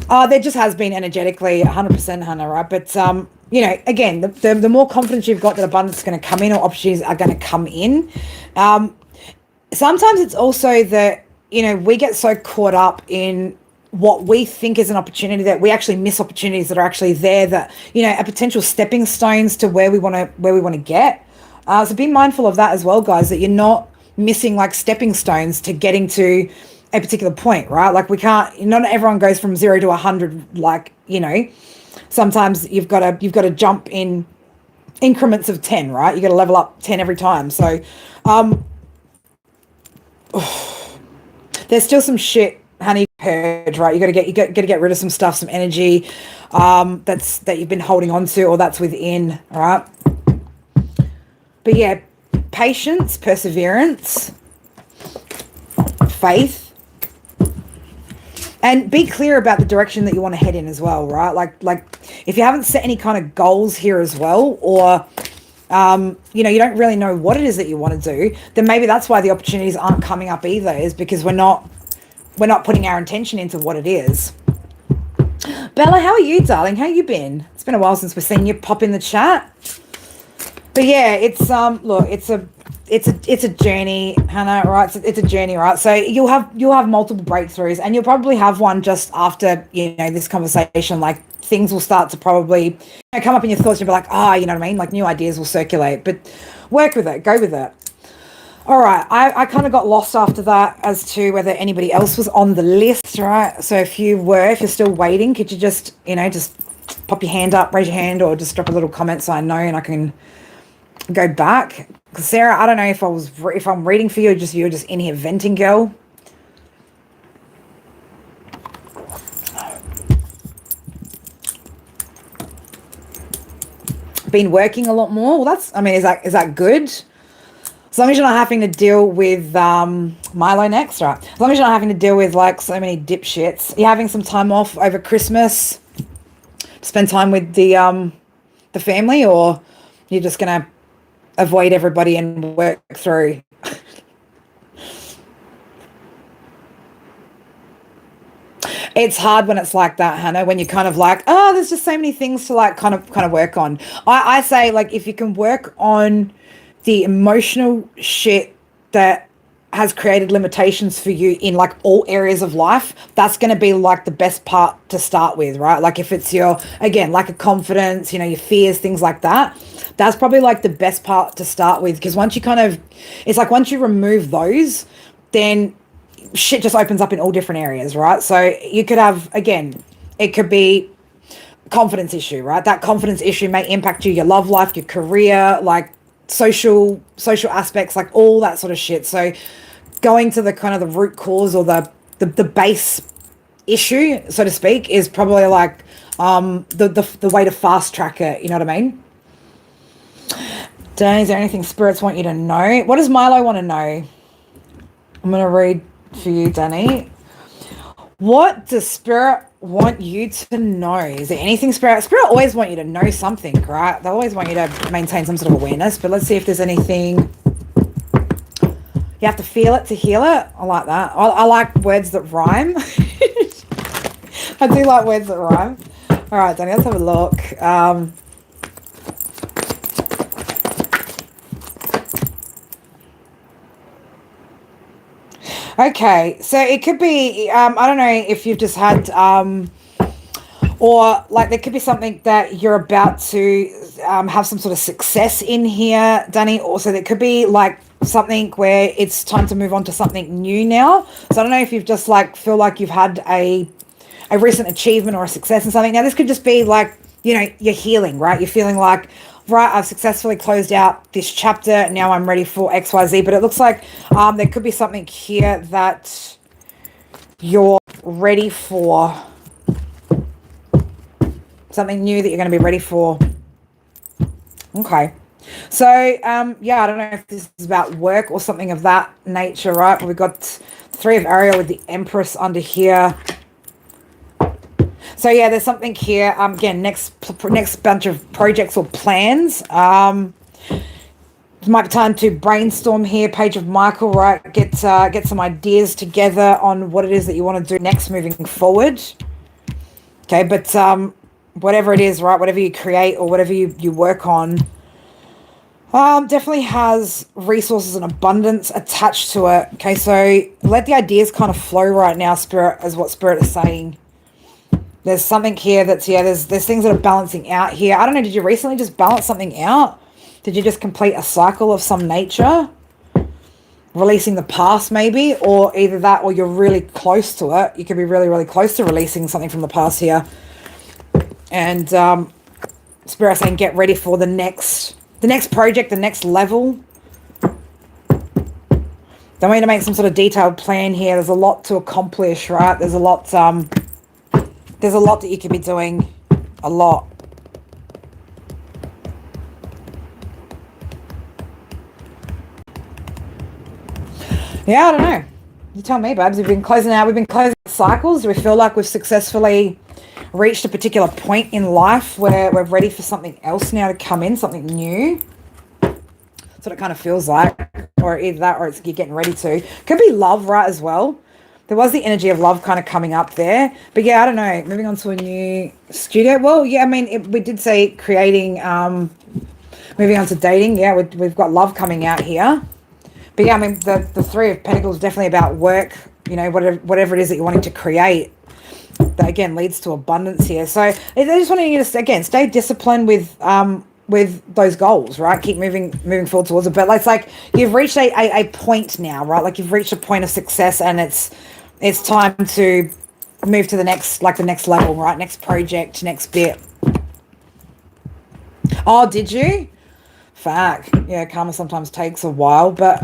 there just has been energetically 100%, Hannah, right? But, again, the more confidence you've got that abundance is going to come in or opportunities are going to come in. Sometimes it's also that, we get so caught up in what we think is an opportunity that we actually miss opportunities that are actually there that, are potential stepping stones to where we want to get. So be mindful of that as well, guys, that you're not missing like stepping stones to getting to a particular point, right? Like not everyone goes from 0 to 100. Like, sometimes you've got to jump in increments of 10, right? You got to level up 10 every time. So, there's still some shit, honey, purge, right? You got to get rid of some stuff, some energy that you've been holding on to, or that's within, right? But yeah, patience, perseverance, faith, and be clear about the direction that you want to head in as well, right? Like if you haven't set any kind of goals here as well, or you don't really know what it is that you want to do, then maybe that's why the opportunities aren't coming up either, is because we're not putting our intention into what it is. Bella, how are you, darling? How you been? It's been a while since we've seen you pop in the chat. But yeah, it's look, it's a journey, Hannah, right? It's a journey, right? So you'll have multiple breakthroughs, and you'll probably have one just after this conversation. Like, things will start to probably come up in your thoughts. You'll be like, you know what I mean? Like, new ideas will circulate. But work with it, go with it. All right, I kind of got lost after that as to whether anybody else was on the list, right? So if you're still waiting, could you just pop your hand up, raise your hand, or just drop a little comment so I know and I can go back. Because Sarah, I don't know if I'm reading for you, or you're just in here venting, girl. Been working a lot more. Well, is that good? As long as you're not having to deal with Milo next, right? As long as you're not having to deal with like so many dipshits. You're having some time off over Christmas, spend time with the family, or you're just gonna avoid everybody and work through. It's hard when it's like that, Hannah, when you're kind of like, there's just so many things to like kind of work on. I say, like, if you can work on the emotional shit that has created limitations for you in like all areas of life, that's going to be like the best part to start with, right? Like if it's like a confidence, your fears, things like that, that's probably like the best part to start with. Because once you remove those, then shit just opens up in all different areas, right? So you could have, again, it could be confidence issue, right? That confidence issue may impact your love life, your career, like social aspects, like all that sort of shit. So going to the kind of the root cause, or the base issue, so to speak, is probably like the way to fast track it. You know what I mean? Dan, is there anything spirits want you to know? What does Milo want to know? I'm going to read for you, Danny. What does spirit want you to know? Is there anything spirit always want you to know something, right? They always want you to maintain some sort of awareness, but let's see if there's anything. You have to feel it to heal it. I like that. I like words that rhyme. I do like words that rhyme. All right, Danny, let's have a look. Okay, so it could be, I don't know if you've just had, or like there could be something that you're about to have some sort of success in here, Danny. Also, there could be like something where it's time to move on to something new now. So I don't know if you've just like feel like you've had a recent achievement or a success in something. Now, this could just be like, you're healing, right? You're feeling like, right, I've successfully closed out this chapter. Now I'm ready for XYZ. But it looks like there could be something here that you're ready for. Something new that you're going to be ready for. Okay. So, yeah, I don't know if this is about work or something of that nature, right? But we've got 3 of Ariel with the Empress under here. So yeah, there's something here. Again, next bunch of projects or plans. It might be time to brainstorm here. Page of Michael, right? Get some ideas together on what it is that you want to do next, moving forward. Okay, but whatever it is, right? Whatever you create or whatever you work on, definitely has resources and abundance attached to it. Okay, so let the ideas kind of flow right now, Spirit, is what Spirit is saying. There's something here that's, there's things that are balancing out here. I don't know, did you recently just balance something out? Did you just complete a cycle of some nature? Releasing the past maybe, or either that or you're really close to it. You could be really, really close to releasing something from the past here. And Spirit saying get ready for the next project, the next level. Don't want you to make some sort of detailed plan here. There's a lot to accomplish, right? There's a lot that you could be doing. A lot. Yeah, I don't know. You tell me, babes. We've been closing cycles. Do we feel like we've successfully reached a particular point in life where we're ready for something else now to come in, something new? That's what it kind of feels like. Or either that or it's you're getting ready to. Could be love, right, as well. There was the energy of love kind of coming up there. But yeah, I don't know. Moving on to a new studio. Well, yeah, I mean, we did say creating, moving on to dating. Yeah, we've got love coming out here. But yeah, I mean, the Three of Pentacles is definitely about work, you know, whatever it is that you're wanting to create. That, again, leads to abundance here. So I just want you to, again, stay disciplined with those goals, right? Keep moving forward towards it. But it's like you've reached a point now, right? Like you've reached a point of success and it's time to move to the next level, right? Next project, next bit. Oh, did you? Fuck. Yeah, karma sometimes takes a while, but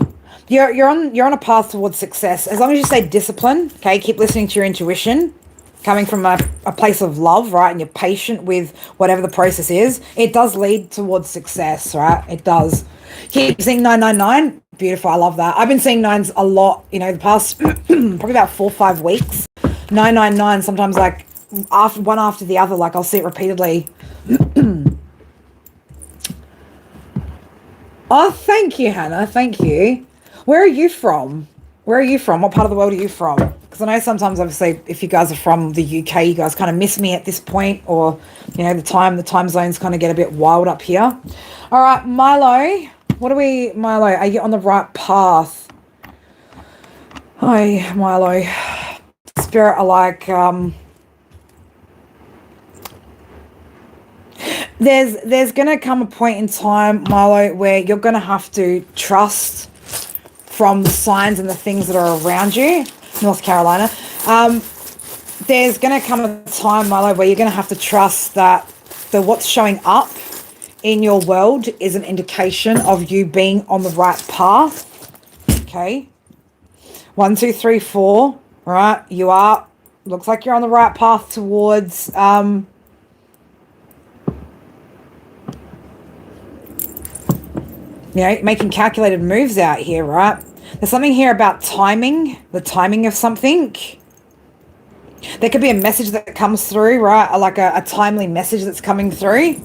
you're on a path towards success. As long as you stay disciplined, okay, keep listening to your intuition, coming from a place of love, right, and you're patient with whatever the process is, it does lead towards success, right? It does. Keep seeing 999. Beautiful. I love that. I've been seeing nines a lot, you know, the past probably about 4 or 5 weeks. 999, sometimes like one after the other, like I'll see it repeatedly. Oh, thank you, Hannah. Thank you. Where are you from? Where are you from? What part of the world are you from? Because I know sometimes, obviously, if you guys are from the UK, you guys kind of miss me at this point, or, you know, the time zones kind of get a bit wild up here. All right, Milo. Milo, are you on the right path? Hi, Milo. Spirit are like, there's going to come a point in time, Milo, where you're going to have to trust from the signs and the things that are around you. North Carolina. There's going to come a time, Milo, where you're going to have to trust that what's showing up in your world is an indication of you being on the right path. Okay. 1, 2, 3, 4. Right. You are. Looks like you're on the right path towards you know, making calculated moves out here, right? There's something here about timing, the timing of something. There could be a message that comes through, right? Like a timely message that's coming through.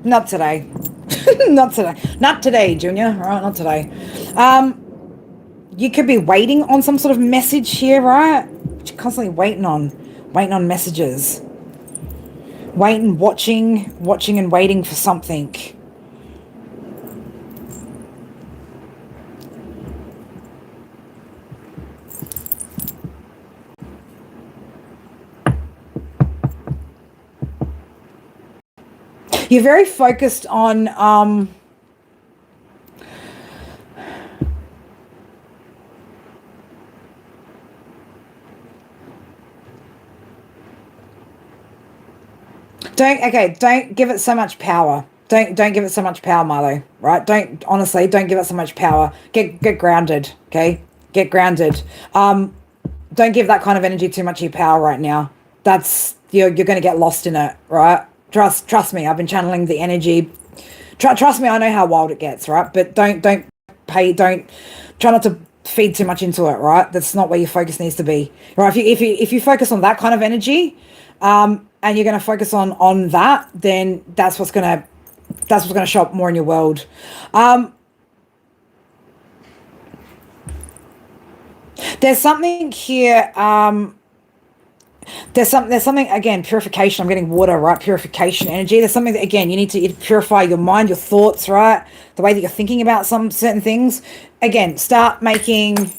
Not today. Not today. Not today, Junior. All right, not today. You could be waiting on some sort of message here, right? But you're constantly waiting on messages. Watching and waiting for something. You're very focused on don't give it so much power. Don't give it so much power, Milo, right? Don't give it so much power. Get grounded, okay? Get grounded. Don't give that kind of energy too much of your power right now. That's you're going to get lost in it, right? Trust me. I've been channeling the energy. Trust me, I know how wild it gets, right? But don't try not to feed too much into it, right? That's not where your focus needs to be, right? If you focus on that kind of energy, and you're going to focus on that, then that's what's going to show up more in your world. There's something here. There's something again, purification. I'm getting water, right? Purification energy. There's something that, again, you need to purify your mind, your thoughts, right? The way that you're thinking about some certain things. Again, start making.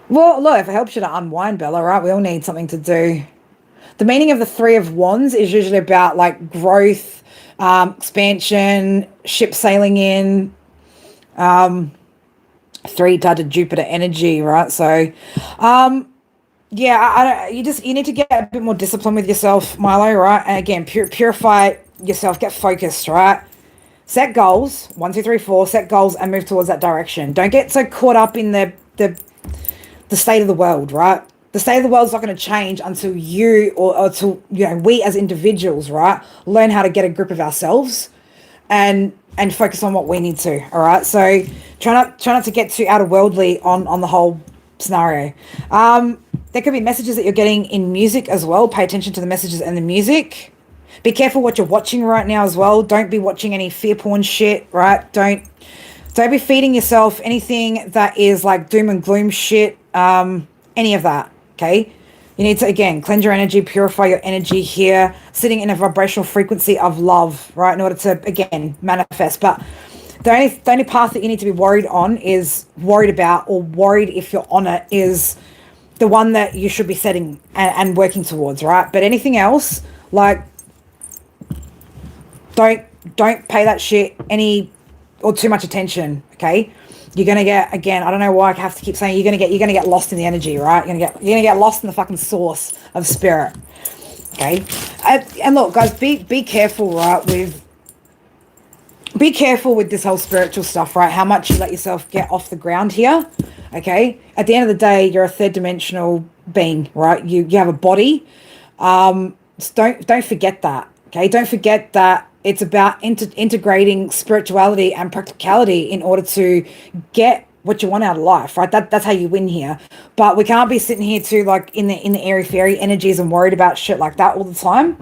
Well, look, if it helps you to unwind, Bella, right? We all need something to do. The meaning of the Three of Wands is usually about like growth, expansion, ship sailing in, three-touched Jupiter energy, right? So, yeah, you need to get a bit more discipline with yourself, Milo, right? And again, purify yourself, get focused, right? Set goals, 1, 2, 3, 4. Set goals and move towards that direction. Don't get so caught up in the state of the world, right? The state of the world is not going to change until you or until we as individuals, right, learn how to get a grip of ourselves and focus on what we need to. All right. So try not to get too outer worldly on the whole scenario. There could be messages that you're getting in music as well. Pay attention to the messages and the music. Be careful what you're watching right now as well. Don't be watching any fear porn shit, right? Don't be feeding yourself anything that is like doom and gloom shit, any of that, okay? You need to, again, cleanse your energy, purify your energy here, sitting in a vibrational frequency of love, right, in order to, again, manifest. But the only path that you need to be worried about, or worried if you're on it, is the one that you should be setting and working towards, right? But anything else, like, don't pay that shit any or too much attention, okay? You're gonna get, again, I don't know why I have to keep saying, you're gonna get lost in the energy, right? You're gonna get lost in the fucking source of spirit, okay? And look, guys, be careful, right? Be careful with this whole spiritual stuff, right? How much you let yourself get off the ground here, okay? At the end of the day, you're a third dimensional being, right? You have a body. So don't forget that, okay? Don't forget that it's about integrating spirituality and practicality in order to get what you want out of life, right? That's how you win here. But we can't be sitting here too, like, in the airy fairy energies and worried about shit like that all the time.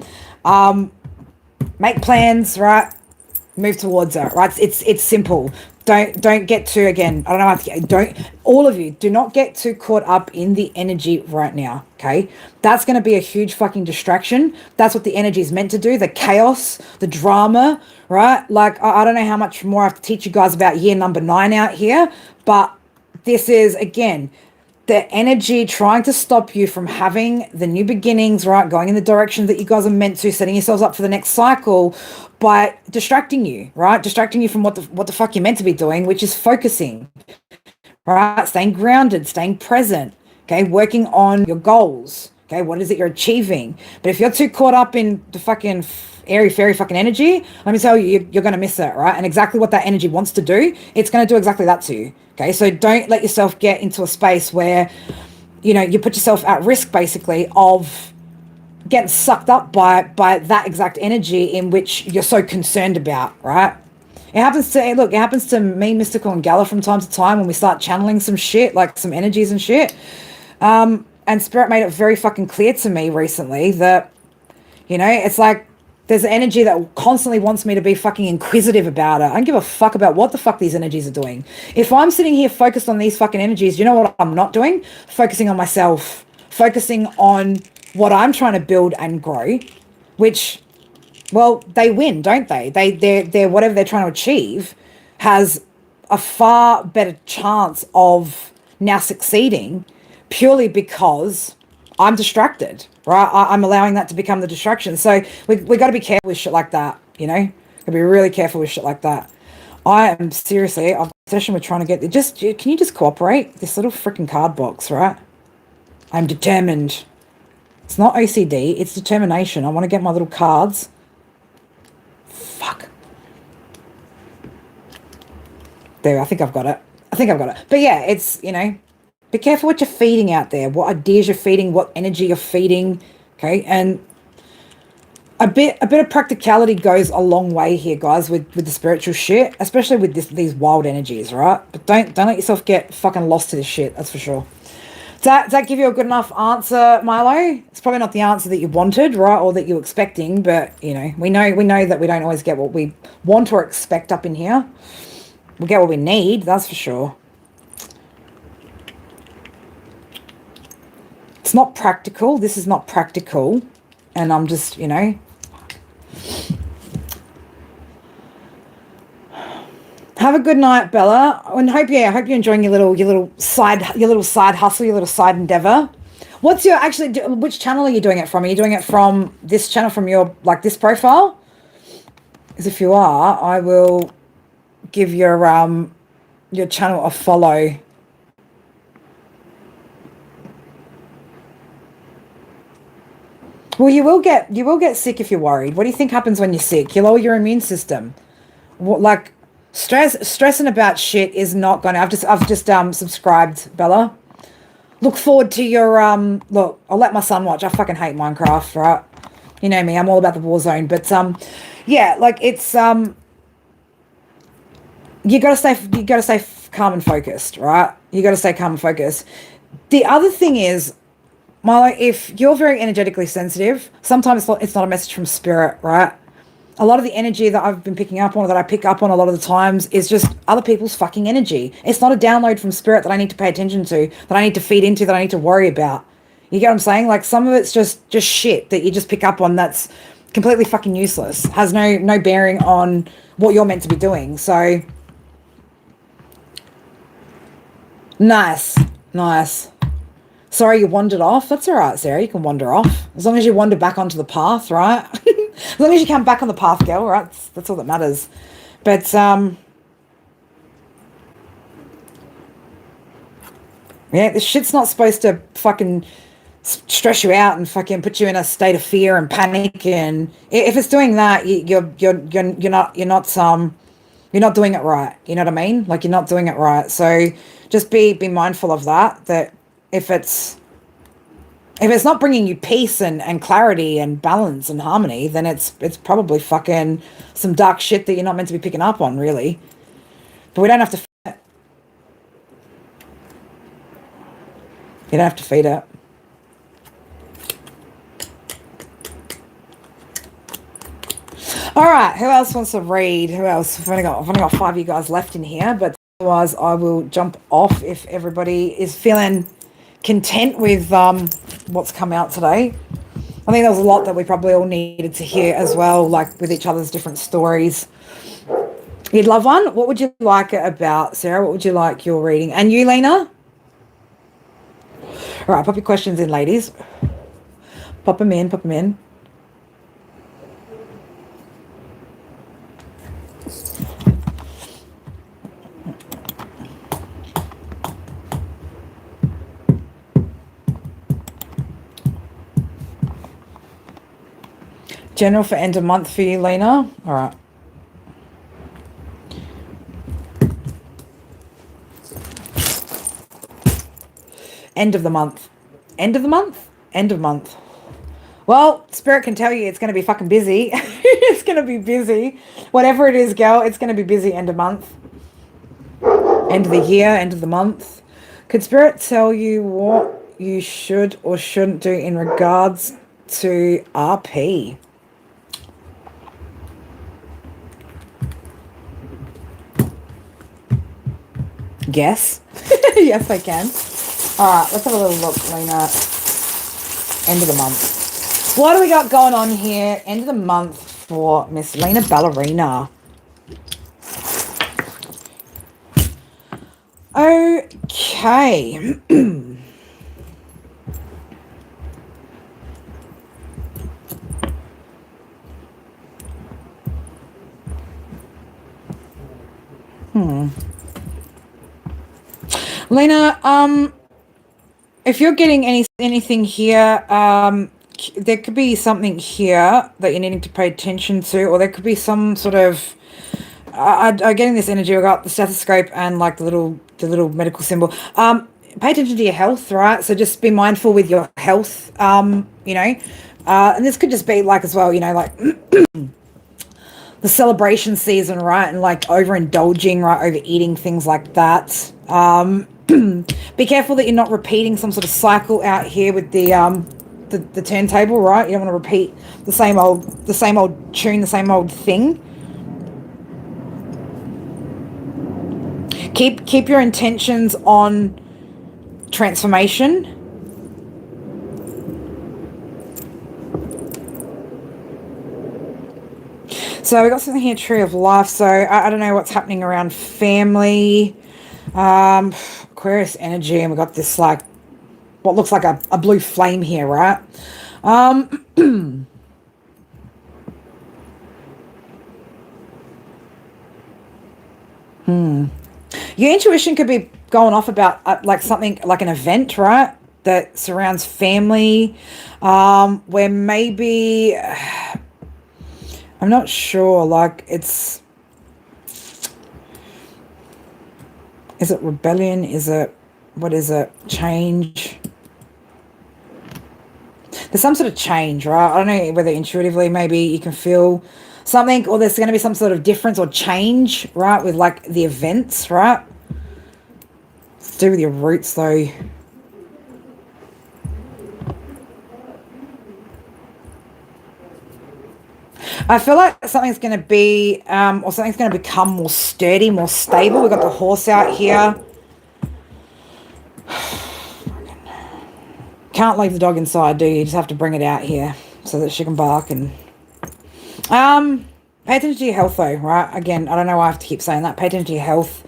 Make plans, right? Move towards it, right? It's simple. Don't get too, again, I don't know how to all of you, do not get too caught up in the energy right now, okay? That's going to be a huge fucking distraction. That's what the energy is meant to do, the chaos, the drama, right? Like, I don't know how much more I have to teach you guys about year number 9 out here, but this is, again, the energy trying to stop you from having the new beginnings, right? Going in the direction that you guys are meant to, setting yourselves up for the next cycle by distracting you, right? Distracting you from what the fuck you're meant to be doing, which is focusing, right? Staying grounded, staying present, okay? Working on your goals, okay? What is it you're achieving? But if you're too caught up in the fucking airy fairy fucking energy, let me tell you, you're going to miss it, right? And exactly what that energy wants to do, it's going to do exactly that to you. Okay, so don't let yourself get into a space where, you put yourself at risk, basically, of getting sucked up by that exact energy in which you're so concerned about, right? It happens to me, Mystical, and Gala from time to time when we start channeling some shit, like some energies and shit. And Spirit made it very fucking clear to me recently that, it's like, there's an energy that constantly wants me to be fucking inquisitive about it. I don't give a fuck about what the fuck these energies are doing. If I'm sitting here focused on these fucking energies, you know what I'm not doing? Focusing on myself. Focusing on what I'm trying to build and grow, which, well, they win, don't they? They're whatever they're trying to achieve has a far better chance of now succeeding purely because I'm distracted, right? I'm allowing that to become the distraction. So we got to be careful with shit like that, Got to be really careful with shit like that. I am seriously, I've got a session with trying to get, can you just cooperate? This little freaking card box, right? I'm determined. It's not OCD, it's determination. I want to get my little cards. Fuck. There, I think I've got it. But yeah, it's, be careful what you're feeding out there, what ideas you're feeding, what energy you're feeding, okay? And a bit of practicality goes a long way here, guys, with the spiritual shit, especially with these wild energies, right? But don't let yourself get fucking lost to this shit, that's for sure. Does that give you a good enough answer, Milo? It's probably not the answer that you wanted, right, or that you were expecting, but, we know that we don't always get what we want or expect up in here. We'll get what we need, that's for sure. It's not practical. This is not practical. And I'm just, Have a good night, Bella. And I hope you're enjoying your little side hustle, your little side endeavor. What's your, which channel are you doing it from? Are you doing it from this channel, from your, this profile? Because if you are, I will give your your channel a follow. Well, you will get sick if you're worried. What do you think happens when you're sick? You lower your immune system. What, like stressing about shit is not gonna. I've just subscribed, Bella. Look forward to your look, I'll let my son watch. I fucking hate Minecraft, right? You know me, I'm all about the war zone. But yeah, like it's you gotta stay calm and focused, right? You gotta stay calm and focused. The other thing is, Milo, if you're very energetically sensitive, sometimes it's not a message from spirit, right? A lot of the energy that I've been picking up on, or that I pick up on a lot of the times, is just other people's fucking energy. It's not a download from spirit that I need to pay attention to, that I need to feed into, that I need to worry about. You get what I'm saying? Like some of it's just shit that you just pick up on that's completely fucking useless, has no bearing on what you're meant to be doing. So nice, nice. Sorry you wandered off. That's all right, Sarah. You can wander off. As long as you wander back onto the path, right? As long as you come back on the path, girl, right? That's all that matters. But, yeah, this shit's not supposed to fucking stress you out and fucking put you in a state of fear and panic. And if it's doing that, you're not doing it right. You know what I mean? Like you're not doing it right. So just be mindful of that. That if it's not bringing you peace and clarity and balance and harmony, then it's probably fucking some dark shit that you're not meant to be picking up on, really. But we don't have to. You don't have to feed it. All right, who else wants to read? Who else? I've only got 5 of you guys left in here, but otherwise I will jump off if everybody is feeling content with what's come out today. I think there was a lot that we probably all needed to hear as well, like with each other's different stories. You'd love one? What would you like it about, Sarah? What would you like your reading? And you, Lena? All right, pop your questions in, ladies. Pop them in, pop them in. General for end of month for you, Lena. All right. End of the month. End of the month? End of month. Well, Spirit can tell you it's going to be fucking busy. It's going to be busy. Whatever it is, girl, it's going to be busy end of month. End of the year, end of the month. Could Spirit tell you what you should or shouldn't do in regards to RP? Yes. Yes, I can. All right, let's have a little look, Lena. End of the month. What do we got going on here? End of the month for Miss Lena Ballerina. Okay. Lena, if you're getting anything here, there could be something here that you're needing to pay attention to, or there could be some sort of. I'm getting this energy. I got the stethoscope and like the little medical symbol. Pay attention to your health, right? So just be mindful with your health. And this could just be like as well, like the celebration season, right? And like overindulging, right? Overeating, things like that. Be careful that you're not repeating some sort of cycle out here with the turntable, right? You don't want to repeat the same old tune, the same old thing. Keep your intentions on transformation. So we got something here, Tree of Life. So I don't know what's happening around family. Aquarius energy, and we got this like what looks like a blue flame here, right? Your intuition could be going off about like something like an event, right? That surrounds family, where maybe I'm not sure. Like is it rebellion? Is it what is it? Change. There's some sort of change, right? I don't know whether intuitively maybe you can feel something, or there's going to be some sort of difference or change, right? With like the events, right? It's to do with your roots, though. I feel like something's going to be, or something's going to become more sturdy, more stable. We've got the horse out here. Can't leave the dog inside, do you? You just have to bring it out here so that she can bark and pay attention to your health, though, right? Again, I don't know why I have to keep saying that. Pay attention to your health.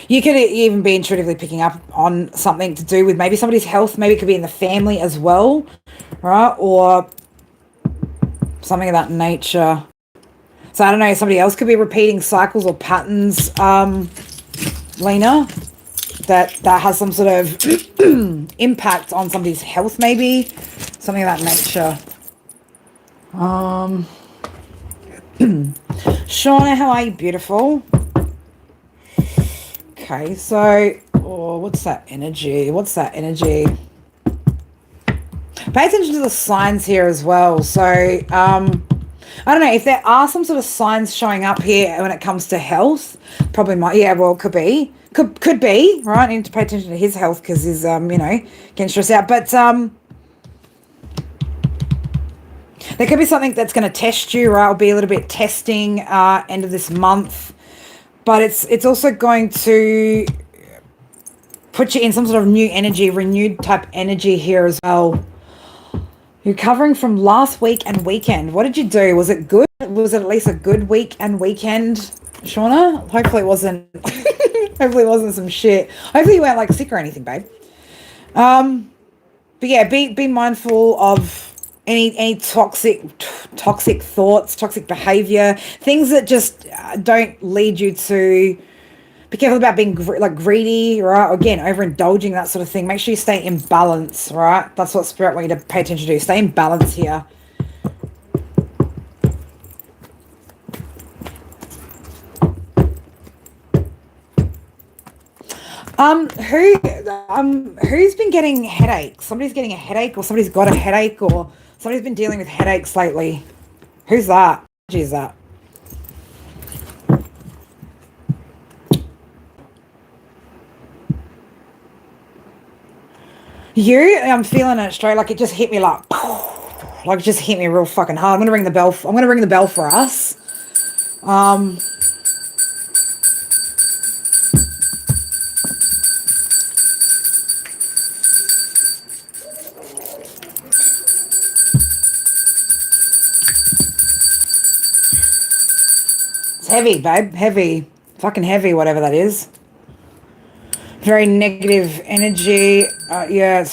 You could even be intuitively picking up on something to do with maybe somebody's health. Maybe it could be in the family as well, right? Or something of that nature. So I don't know, somebody else could be repeating cycles or patterns, Lena, that has some sort of impact on somebody's health, maybe. Something of that nature. Shauna, how are you, beautiful? Okay, so what's that energy? What's that energy? Pay attention to the signs here as well. So I don't know if there are some sort of signs showing up here when it comes to health. Probably might. Yeah, well, could be. Could be, right? I need to pay attention to his health because he's getting stressed out. But there could be something that's going to test you, right? It'll be a little bit testing end of this month. But it's also going to put you in some sort of new energy, renewed type energy here as well. You're recovering from last week and weekend. What did you do? Was it good? Was it at least a good week and weekend, Shauna? Hopefully it wasn't. Hopefully it wasn't some shit. Hopefully you weren't like sick or anything, babe. But yeah, be mindful of any toxic thoughts, toxic behavior, things that just don't lead you to. Be careful about being greedy, right? Again, overindulging, that sort of thing. Make sure you stay in balance, right? That's what Spirit want you to pay attention to. Stay in balance here. Who's been getting headaches? Somebody's getting a headache, or somebody's got a headache, or somebody's been dealing with headaches lately. Who's that? Who's that? I'm feeling it straight. Like it just hit me like it just hit me real fucking hard. I'm gonna ring the bell. I'm gonna ring the bell for us. It's heavy, babe. Heavy. Fucking heavy, whatever that is. Very negative energy. Yeah,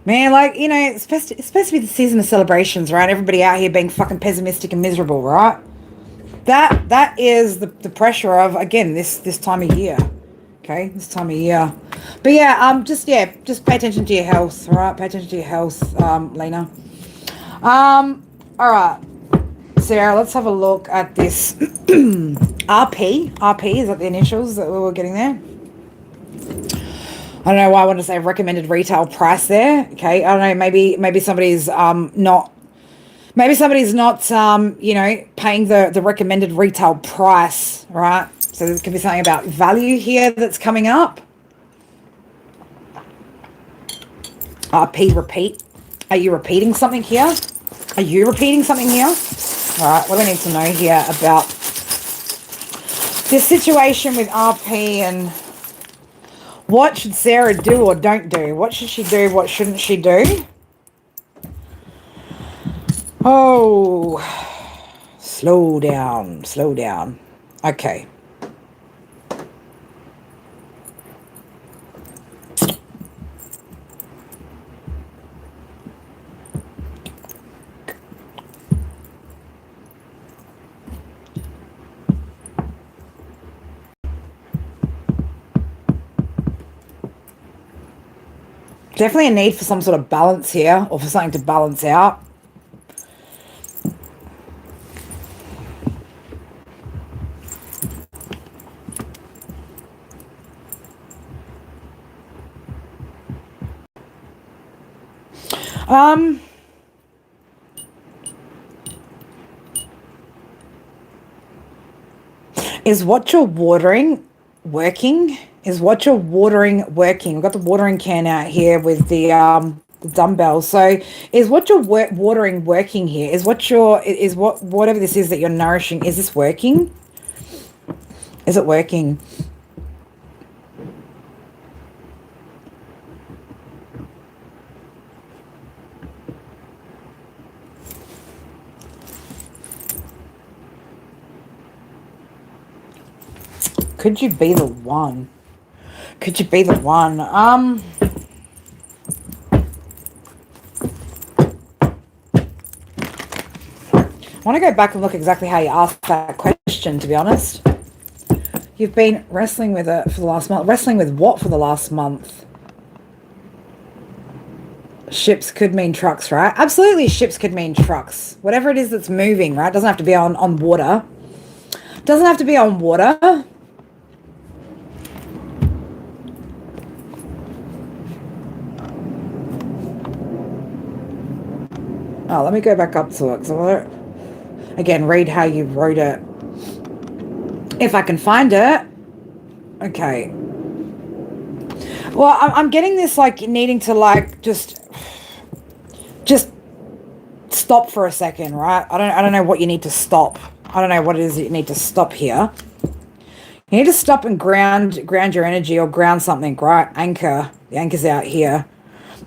man, like, it's supposed to be the season of celebrations, right? Everybody out here being fucking pessimistic and miserable, right? That is the pressure of, again, this time of year. Okay, this time of year. But yeah, just pay attention to your health, all right? Pay attention to your health, Lena. All right, Sarah, let's have a look at this RP. RP, is that the initials that we were getting there? I don't know why I want to say recommended retail price there. Okay, I don't know. Maybe somebody's not. Maybe somebody's not. Paying the recommended retail price, right? So there could be something about value here that's coming up. RP repeat. Are you repeating something here? Are you repeating something here? All right. What do I need to know here about this situation with RP and? What should Sarah do or don't do? What should she do? What shouldn't she do? Oh, slow down, slow down. Okay. Definitely a need for some sort of balance here, or for something to balance out. Is what you're watering working? Is what you're watering working? We've got the watering can out here with the dumbbells. So is what you're watering working here? Is what whatever this is that you're nourishing, is this working? Is it working? Could you be the one? Could you be the one? I want to go back and look exactly how you asked that question, to be honest. You've been wrestling with it for the last month. Wrestling with what for the last month? Ships could mean trucks, right? Absolutely, ships could mean trucks. Whatever it is that's moving, right? Doesn't have to be on water. Doesn't have to be on water. Oh, let me go back up to it. So again, read how you wrote it. If I can find it. Okay. Well, I'm getting this like needing to like just stop for a second, right? I don't know what you need to stop. I don't know what it is that you need to stop here. You need to stop and ground your energy, or ground something, right? Anchor. The anchor's out here.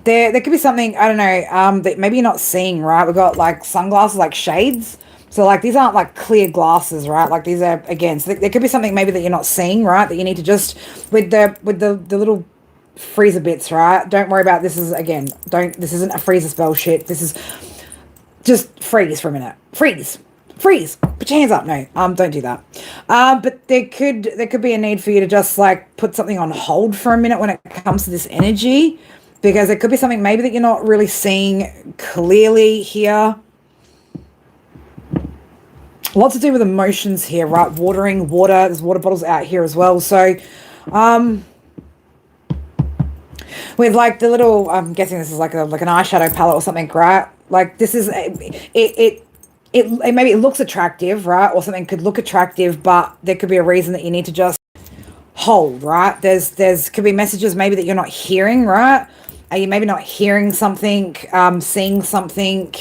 There could be something, I don't know, that maybe you're not seeing, right? We've got like sunglasses, like shades. So like these aren't like clear glasses, right? Like these are, again, so there could be something maybe that you're not seeing, right? That you need to just, with the little freezer bits, right? Don't worry about this. Is again, this isn't a freezer spell shit. This is just freeze for a minute. Freeze. Put your hands up. No, don't do that. But there could be a need for you to just like put something on hold for a minute when it comes to this energy, because it could be something maybe that you're not really seeing clearly here. Lots to do with emotions here, right? Watering, water. There's water bottles out here as well. So, with like the little, I'm guessing this is like an eyeshadow palette or something, right? Like this is it maybe it looks attractive, right? Or something could look attractive, but there could be a reason that you need to just hold, right? There's could be messages maybe that you're not hearing, right? Are you maybe not hearing something, seeing something?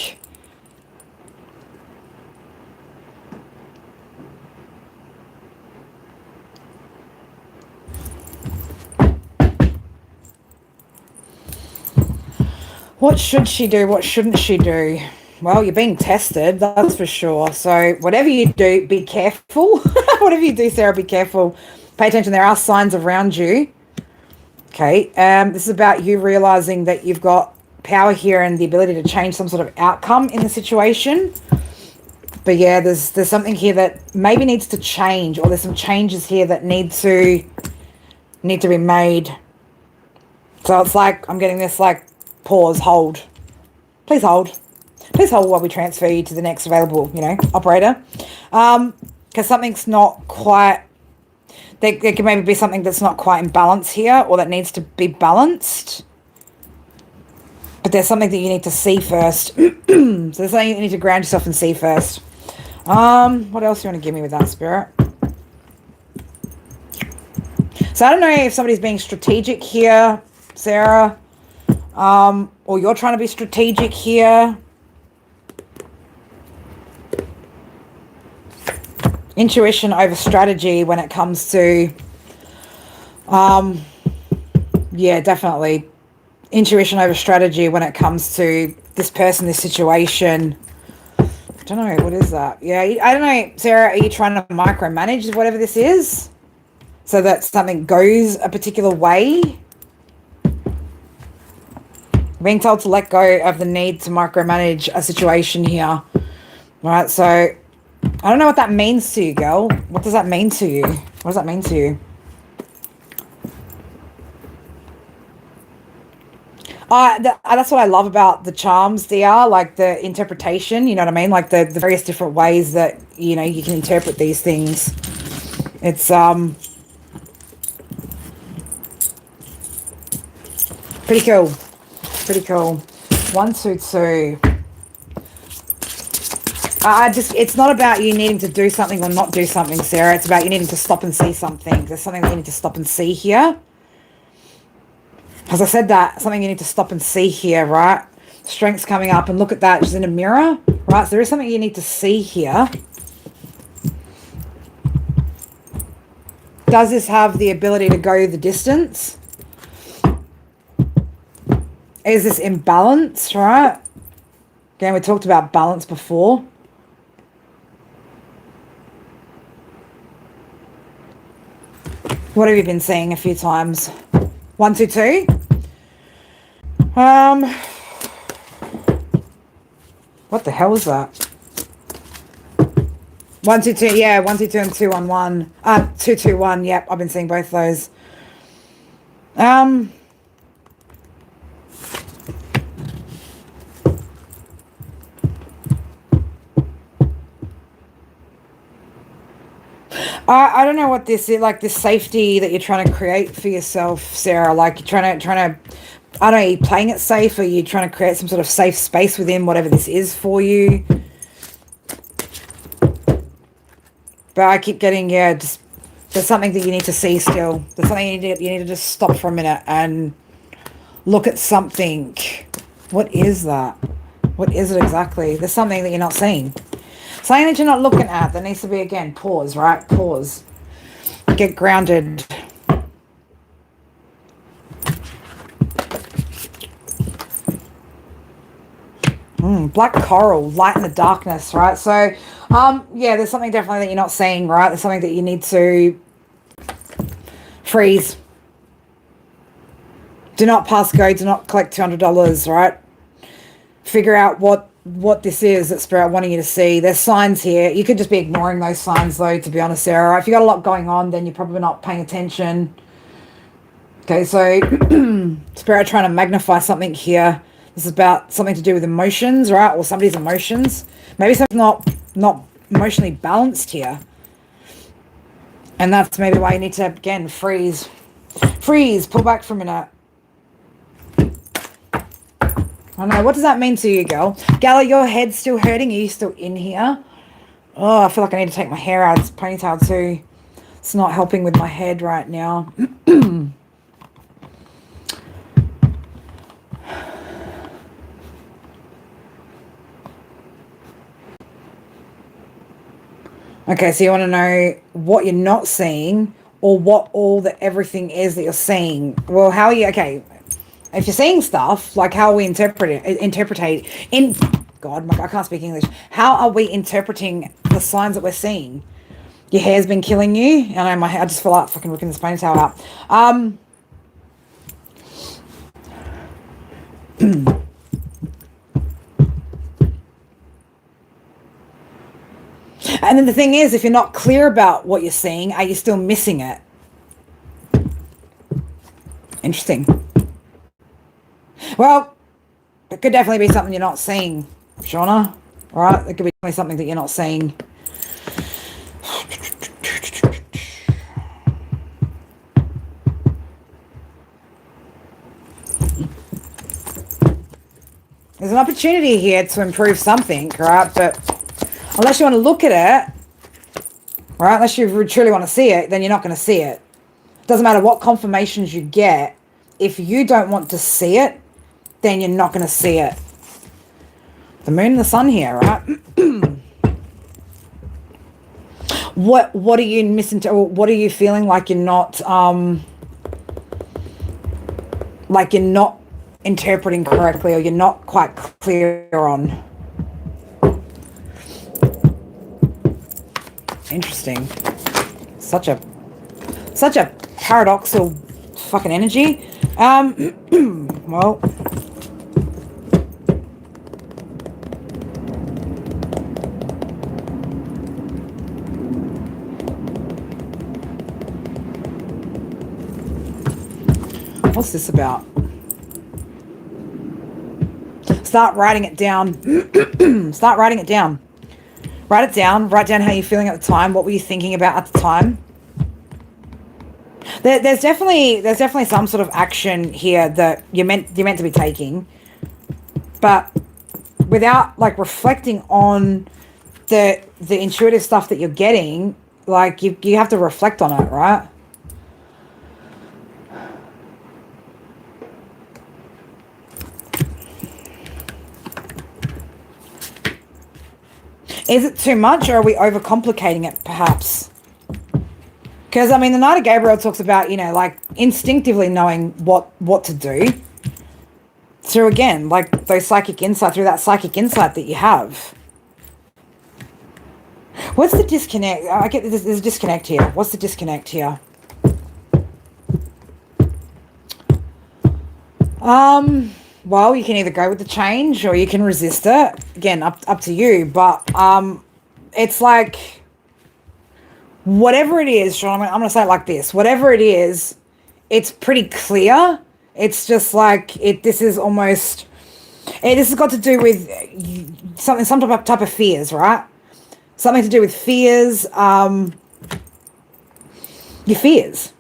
What should she do? What shouldn't she do? Well, you're being tested, that's for sure. So whatever you do, be careful. Whatever you do, Sarah, be careful. Pay attention. There are signs around you. Okay. This is about you realizing that you've got power here and the ability to change some sort of outcome in the situation. But yeah, there's something here that maybe needs to change, or there's some changes here that need to be made. So it's like I'm getting this like pause, hold. Please hold. Please hold while we transfer you to the next available, operator. Because something's not quite, there can maybe be something that's not quite in balance here, or that needs to be balanced. But there's something that you need to see first. So there's something you need to ground yourself and see first. What else do you want to give me with that, Spirit? So I don't know if somebody's being strategic here, Sarah, or you're trying to be strategic here. Intuition over strategy when it comes to, yeah, definitely. Intuition over strategy when it comes to this person, this situation. I don't know, what is that? Yeah, I don't know, Sarah, are you trying to micromanage whatever this is? So that something goes a particular way? Being told to let go of the need to micromanage a situation here. Right, so I don't know what that means to you, girl. What does that mean to you? What does that mean to you? That's what I love about the charms, DR, like the interpretation, you know what I mean? Like the various different ways that, you know, you can interpret these things. It's pretty cool. Pretty cool. 122. It's not about you needing to do something or not do something, Sarah. It's about you needing to stop and see something. There's something that you need to stop and see here. As I said that, something you need to stop and see here, right? Strength's coming up, and look at that. She's in a mirror, right? So there is something you need to see here. Does this have the ability to go the distance? Is this imbalanced, right? Again, we talked about balance before. What have you been seeing a few times? 122. What the hell is that? 122, yeah, 122 and 211. 221, yep, I've been seeing both those. I don't know what this is, like this safety that you're trying to create for yourself, Sarah. Like you're trying to, I don't know, are you playing it safe? Or are you trying to create some sort of safe space within whatever this is for you? But I keep getting, yeah, just there's something that you need to see still. There's something you need to just stop for a minute and look at something. What is that? What is it exactly? There's something that you're not seeing. Something that you're not looking at. There needs to be, again, pause, right? Pause. Get grounded. Black coral, light in the darkness, right? So, yeah, there's something definitely that you're not seeing, right? There's something that you need to freeze. Do not pass go. Do not collect $200, right? Figure out what this is that Spirit wanting you to see. There's signs here. You could just be ignoring those signs, though, to be honest, Sarah. If you got a lot going on, then you're probably not paying attention. Okay, so Spirit trying to magnify something here. This is about something to do with emotions, right? Or somebody's emotions. Maybe something's not emotionally balanced here. And that's maybe why you need to, again, freeze. Freeze. Pull back for a minute. I don't know. What does that mean to you, girl? Gala, your head's still hurting. Are you still in here? Oh, I feel like I need to take my hair out of this ponytail too. It's not helping with my head right now. Okay, so you want to know what you're not seeing or what all the everything is that you're seeing. Well, how are you... Okay, if you're seeing stuff, like how are we God, I can't speak English. How are we interpreting the signs that we're seeing? Your hair's been killing you. I know I just feel like fucking ripping this ponytail out. And then the thing is, if you're not clear about what you're seeing, are you still missing it? Interesting. Well, it could definitely be something you're not seeing, Shauna. Right? It could be something that you're not seeing. There's an opportunity here to improve something, right? But unless you want to look at it, right? Unless you truly want to see it, then you're not going to see it. Doesn't matter what confirmations you get. If you don't want to see it, then you're not going to see it. The moon and the sun here, right? What are you missing? What are you feeling like you're not interpreting correctly, or you're not quite clear on? Interesting. Such a paradoxical fucking energy. Well, what's this about? start writing it down. Start writing it down. Write it down. Write down how you're feeling at the time. What were you thinking about at the time? There's definitely some sort of action here that you're meant to be taking, but without like reflecting on the intuitive stuff that you're getting, like you have to reflect on it, right? Is it too much, or are we overcomplicating it, perhaps? Because, I mean, the Knight of Gabriel talks about, you know, like, instinctively knowing what to do. Through, again, like, those psychic insight, through that psychic insight that you have. What's the disconnect? I get there's a disconnect here. What's the disconnect here? Well, you can either go with the change or you can resist it. Again, up to you. But it's like, whatever it is, Sean, I'm going to say it like this. Whatever it is, it's pretty clear. It's just like, this is almost, this has got to do with some type of fears, right? Something to do with fears, your fears.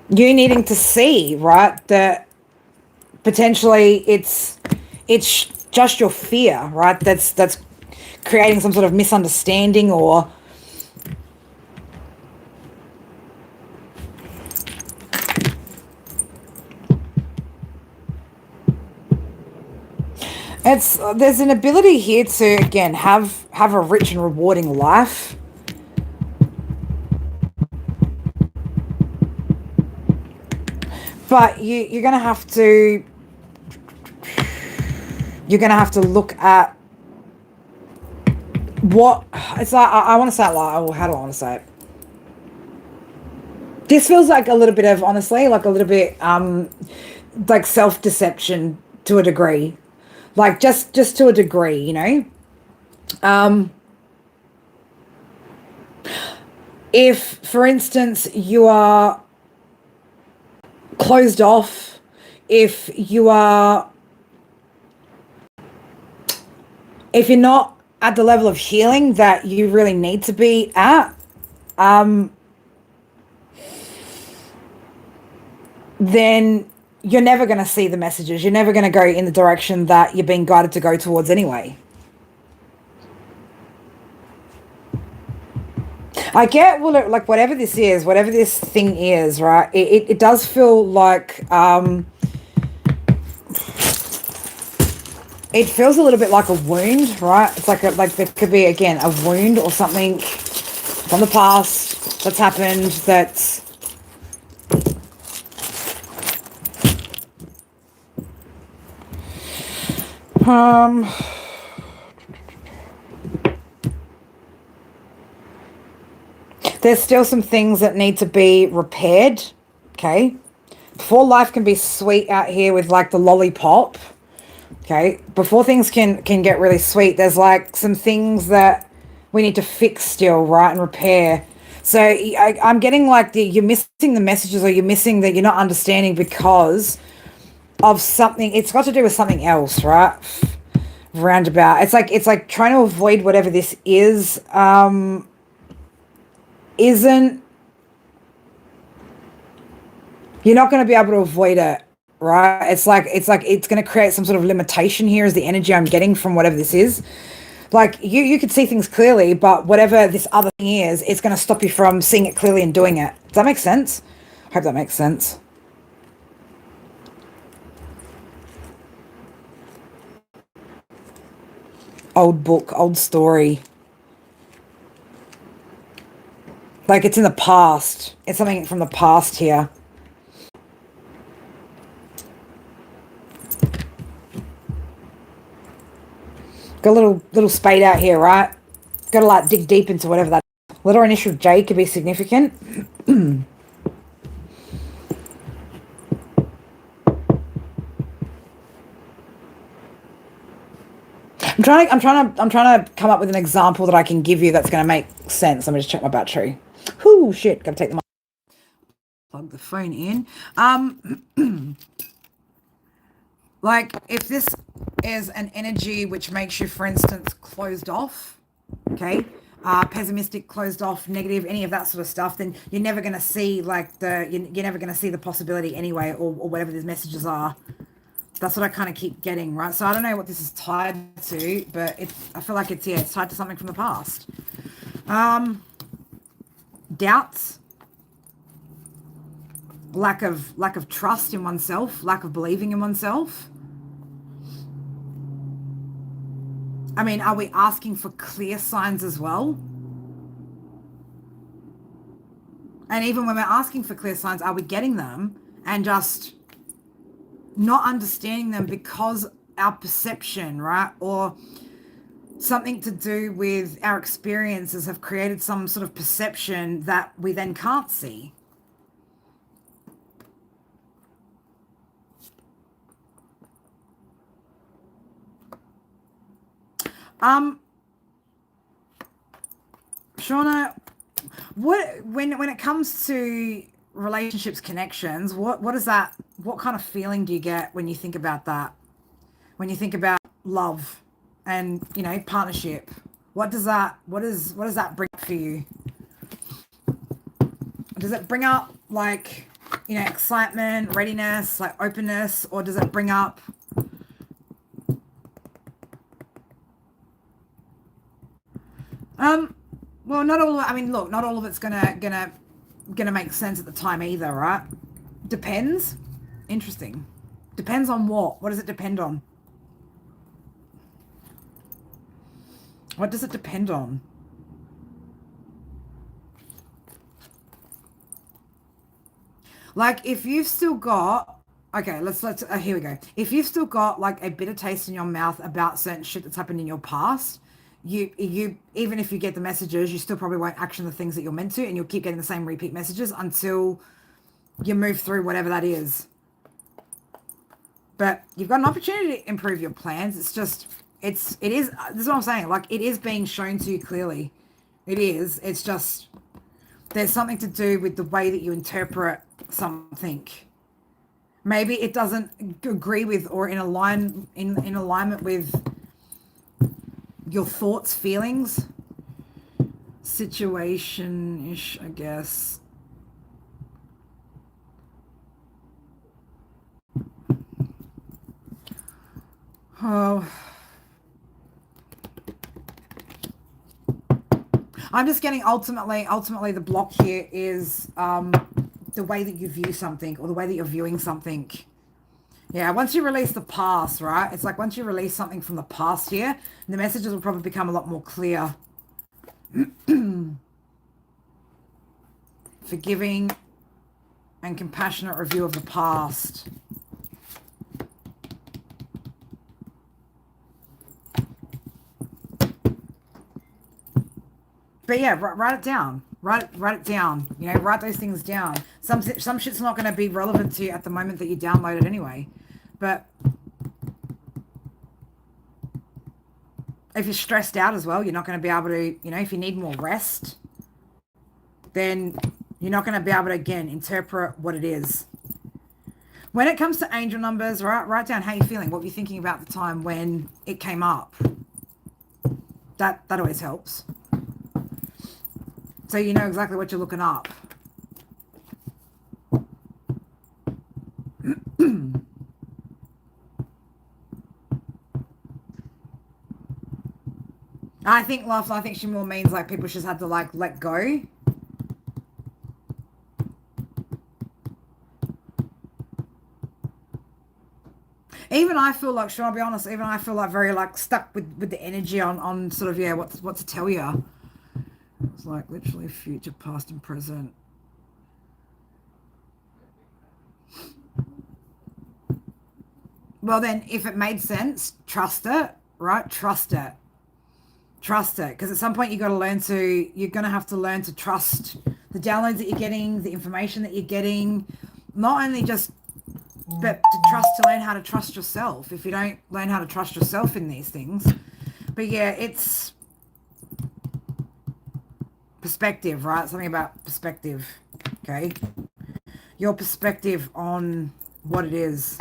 You needing to see, right, that potentially it's just your fear, right? That's creating some sort of misunderstanding, or there's an ability here to, again, have a rich and rewarding life. But you're gonna have to look at what it's like. I want to say it like, how do I want to say it? This feels like a little bit of, honestly, like a little bit like self-deception to a degree, like just to a degree, you know. If, for instance, you are closed off, if you're not at the level of healing that you really need to be at, then you're never going to see the messages. You're never going to go in the direction that you're being guided to go towards anyway. I get, well, like, whatever this is, whatever this thing is, right, it does feel like, it feels a little bit like a wound, right? It's like there could be, again, a wound or something from the past that's happened that's there's still some things that need to be repaired, okay? Before life can be sweet out here with, like, the lollipop, okay? Before things can get really sweet, there's, like, some things that we need to fix still, right, and repair. So I'm getting, like, you're missing the messages, or you're missing that you're not understanding because of something. It's got to do with something else, right? Roundabout. It's like trying to avoid whatever this is. Isn't, you're not going to be able to avoid it, right? It's like it's going to create some sort of limitation here, is the energy I'm getting from whatever this is. Like, you could see things clearly, but whatever this other thing is, it's going to stop you from seeing it clearly and doing it. Does that make sense? I hope that makes sense. Old book, old story. Like, it's in the past. It's something from the past here. Got a little spade out here, right? Got to, like, dig deep into whatever that. Letter initial J could be significant. I'm trying to come up with an example that I can give you that's going to make sense. Let me just check my battery. Whoo, shit, gotta take them off. Plug the phone in. Like if this is an energy which makes you, for instance, closed off, okay, pessimistic, closed off, negative, any of that sort of stuff, then you're never going to see like you're never going to see the possibility anyway, or whatever these messages are. That's what I kind of keep getting, right? So I don't know what this is tied to, but I feel like it's tied to something from the past. Doubts, lack of trust in oneself, lack of believing in oneself. I mean, are we asking for clear signs as well? And even when we're asking for clear signs, are we getting them and just not understanding them because our perception, right? Or something to do with our experiences have created some sort of perception that we then can't see. Um, Shauna, when it comes to relationships, connections, what is that? What kind of feeling do you get when you think about that? When you think about love and partnership, what does that bring up for you? Does it bring up like excitement, readiness, like openness, or does it bring up um well, not all I mean, look, not all of it's gonna make sense at the time either, right? Depends. Interesting. Depends on what? What does it depend on? What does it depend on? Like if you've still got, okay, let's here we go. If you've still got like a bitter taste in your mouth about certain shit that's happened in your past, you even if you get the messages, you still probably won't action the things that you're meant to, and you'll keep getting the same repeat messages until you move through whatever that is. But you've got an opportunity to improve your plans. It's just it is this is what I'm saying. Like it is being shown to you clearly. It is. It's just there's something to do with the way that you interpret something. Maybe it doesn't agree with or in alignment with your thoughts, feelings, situation ish, I guess. Oh, I'm just getting ultimately the block here is the way that you view something or the way that you're viewing something. Yeah, once you release the past, right? It's like once you release something from the past here, the messages will probably become a lot more clear. Forgiving and compassionate review of the past. But yeah, write it down. Write it down. Write those things down. Some shit's not going to be relevant to you at the moment that you download it anyway. But if you're stressed out as well, you're not going to be able to, if you need more rest, then you're not going to be able to, again, interpret what it is. When it comes to angel numbers, write down how you're feeling, what you're thinking about the time when it came up. That always helps. So you know exactly what you're looking up. I think she more means like people just had to like let go. Even I feel like, should I be honest, even I feel like very like stuck with the energy on sort of, yeah, what to tell you. It's like literally future, past, and present. Well, then, if it made sense, trust it, right? Trust it. Trust it. Because at some point, you're going to have to learn to trust the downloads that you're getting, the information that you're getting, not only just, but to learn how to trust yourself. If you don't learn how to trust yourself in these things. But yeah, it's perspective, right? Something about perspective. Okay. Your perspective on what it is.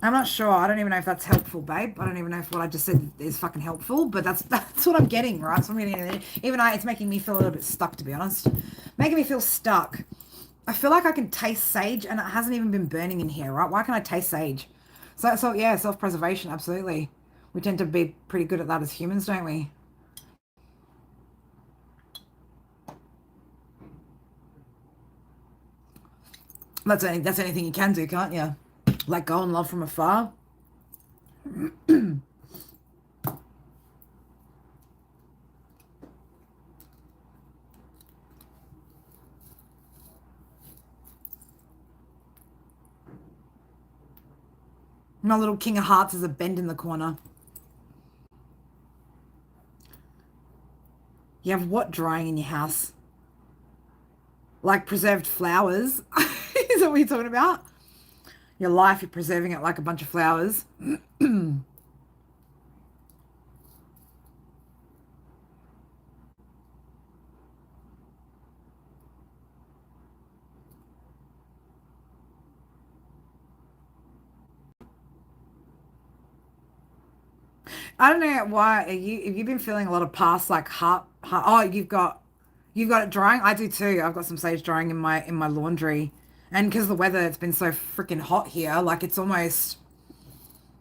I'm not sure. I don't even know if that's helpful, babe. I don't even know if what I just said is fucking helpful, but that's what I'm getting, right? So I'm getting, even I, it's making me feel a little bit stuck, to be honest. Making me feel stuck. I feel like I can taste sage, and it hasn't even been burning in here, right? Why can I taste sage? So yeah, self-preservation, absolutely. We tend to be pretty good at that as humans, don't we? That's anything you can do, can't you? Let go and love from afar. My little king of hearts is a bend in the corner. You have what drying in your house? Like preserved flowers? Is that what you're talking about? Your life, you're preserving it like a bunch of flowers. I don't know why. Have you been feeling a lot of past like oh, you've got it drying? I do too. I've got some sage drying in my laundry. And because the weather, it's been so freaking hot here, like it's almost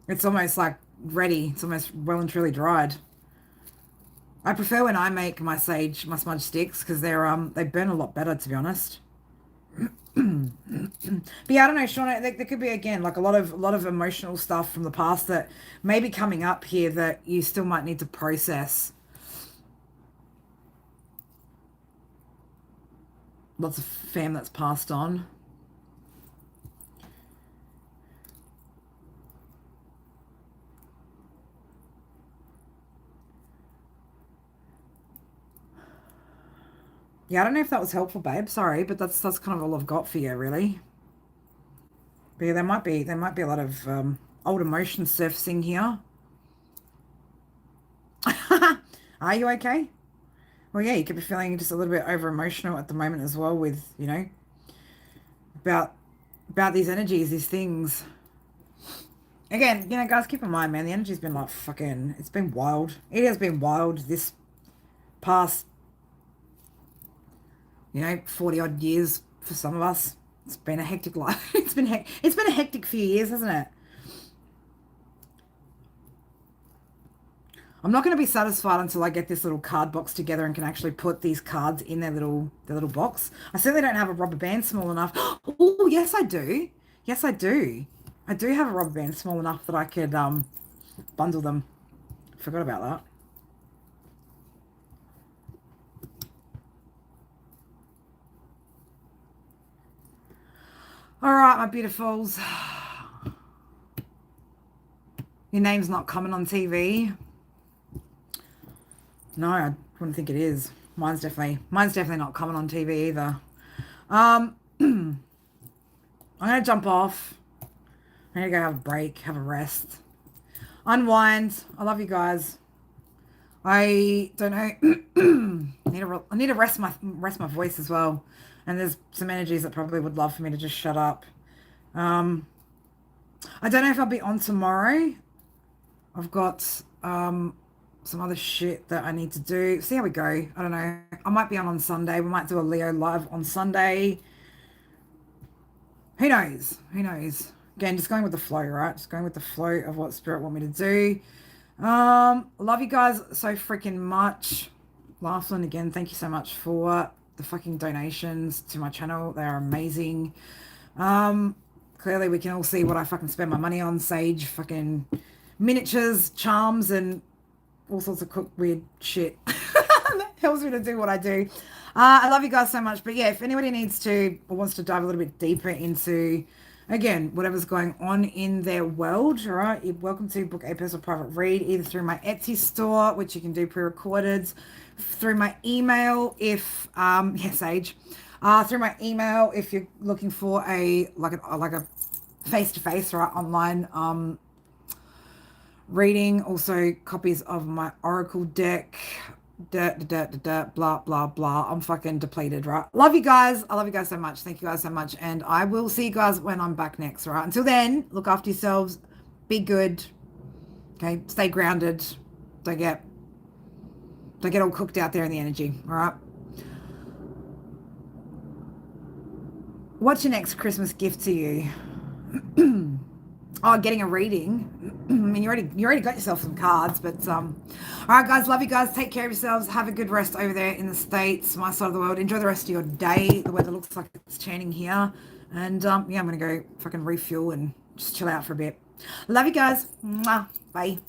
like ready. It's almost well and truly dried. I prefer when I make my smudge sticks because they burn a lot better, to be honest. But yeah, I don't know, Shauna. There could be again like a lot of emotional stuff from the past that may be coming up here that you still might need to process. Lots of fam that's passed on. Yeah, I don't know if that was helpful, babe. Sorry, but that's kind of all I've got for you, really. But yeah, there might be a lot of old emotions surfacing here. Are you okay? Well, yeah, you could be feeling just a little bit over emotional at the moment as well with, about these energies, these things. Again, guys, keep in mind, man, the energy's been like fucking, it's been wild. It has been wild this past, 40 odd years for some of us. It's been a hectic life. It's been a hectic few years, hasn't it? I'm not going to be satisfied until I get this little card box together and can actually put these cards in their little box. I certainly don't have a rubber band small enough. Oh, yes, I do. Yes, I do. I do have a rubber band small enough that I could bundle them. Forgot about that. All right, my beautifuls. Your name's not coming on TV. No, I wouldn't think it is. Mine's definitely not coming on TV either. Um, I'm gonna jump off. I need to go have a break, have a rest, unwind. I love you guys. I don't know. I need to rest my voice as well. And there's some energies that probably would love for me to just shut up. Um, I don't know if I'll be on tomorrow. I've got some other shit that I need to do. See how we go. I don't know. I might be on Sunday. We might do a Leo live on Sunday. Who knows? Who knows? Again, just going with the flow, right? Just going with the flow of what Spirit want me to do. Love you guys so freaking much. Laughlin, again, thank you so much for the fucking donations to my channel. They are amazing. Clearly we can all see what I fucking spend my money on. Sage, fucking miniatures, charms, and all sorts of cooked weird shit. That helps me to do what I do. I love you guys so much. But yeah, if anybody needs to or wants to dive a little bit deeper into, again, whatever's going on in their world, all right, you're welcome to book a personal private read either through my Etsy store, which you can do pre-recorded, through my email if, yes, Sage, through my email if you're looking for like a face-to-face, right, online reading. Also copies of my oracle deck, blah blah blah. I'm fucking depleted, right? Love you guys. I love you guys so much. Thank you guys so much, and I will see you guys when I'm back next, right? Until then, look after yourselves, Be good. Okay, stay grounded. Don't get all cooked out there in the energy. All right. What's your next Christmas gift to you? Oh, getting a reading. I mean, you already got yourself some cards, but all right, guys, love you guys. Take care of yourselves. Have a good rest over there in the States, my side of the world. Enjoy the rest of your day. The weather looks like it's changing here, and yeah, I'm gonna go fucking refuel and just chill out for a bit. Love you guys. Mwah. Bye.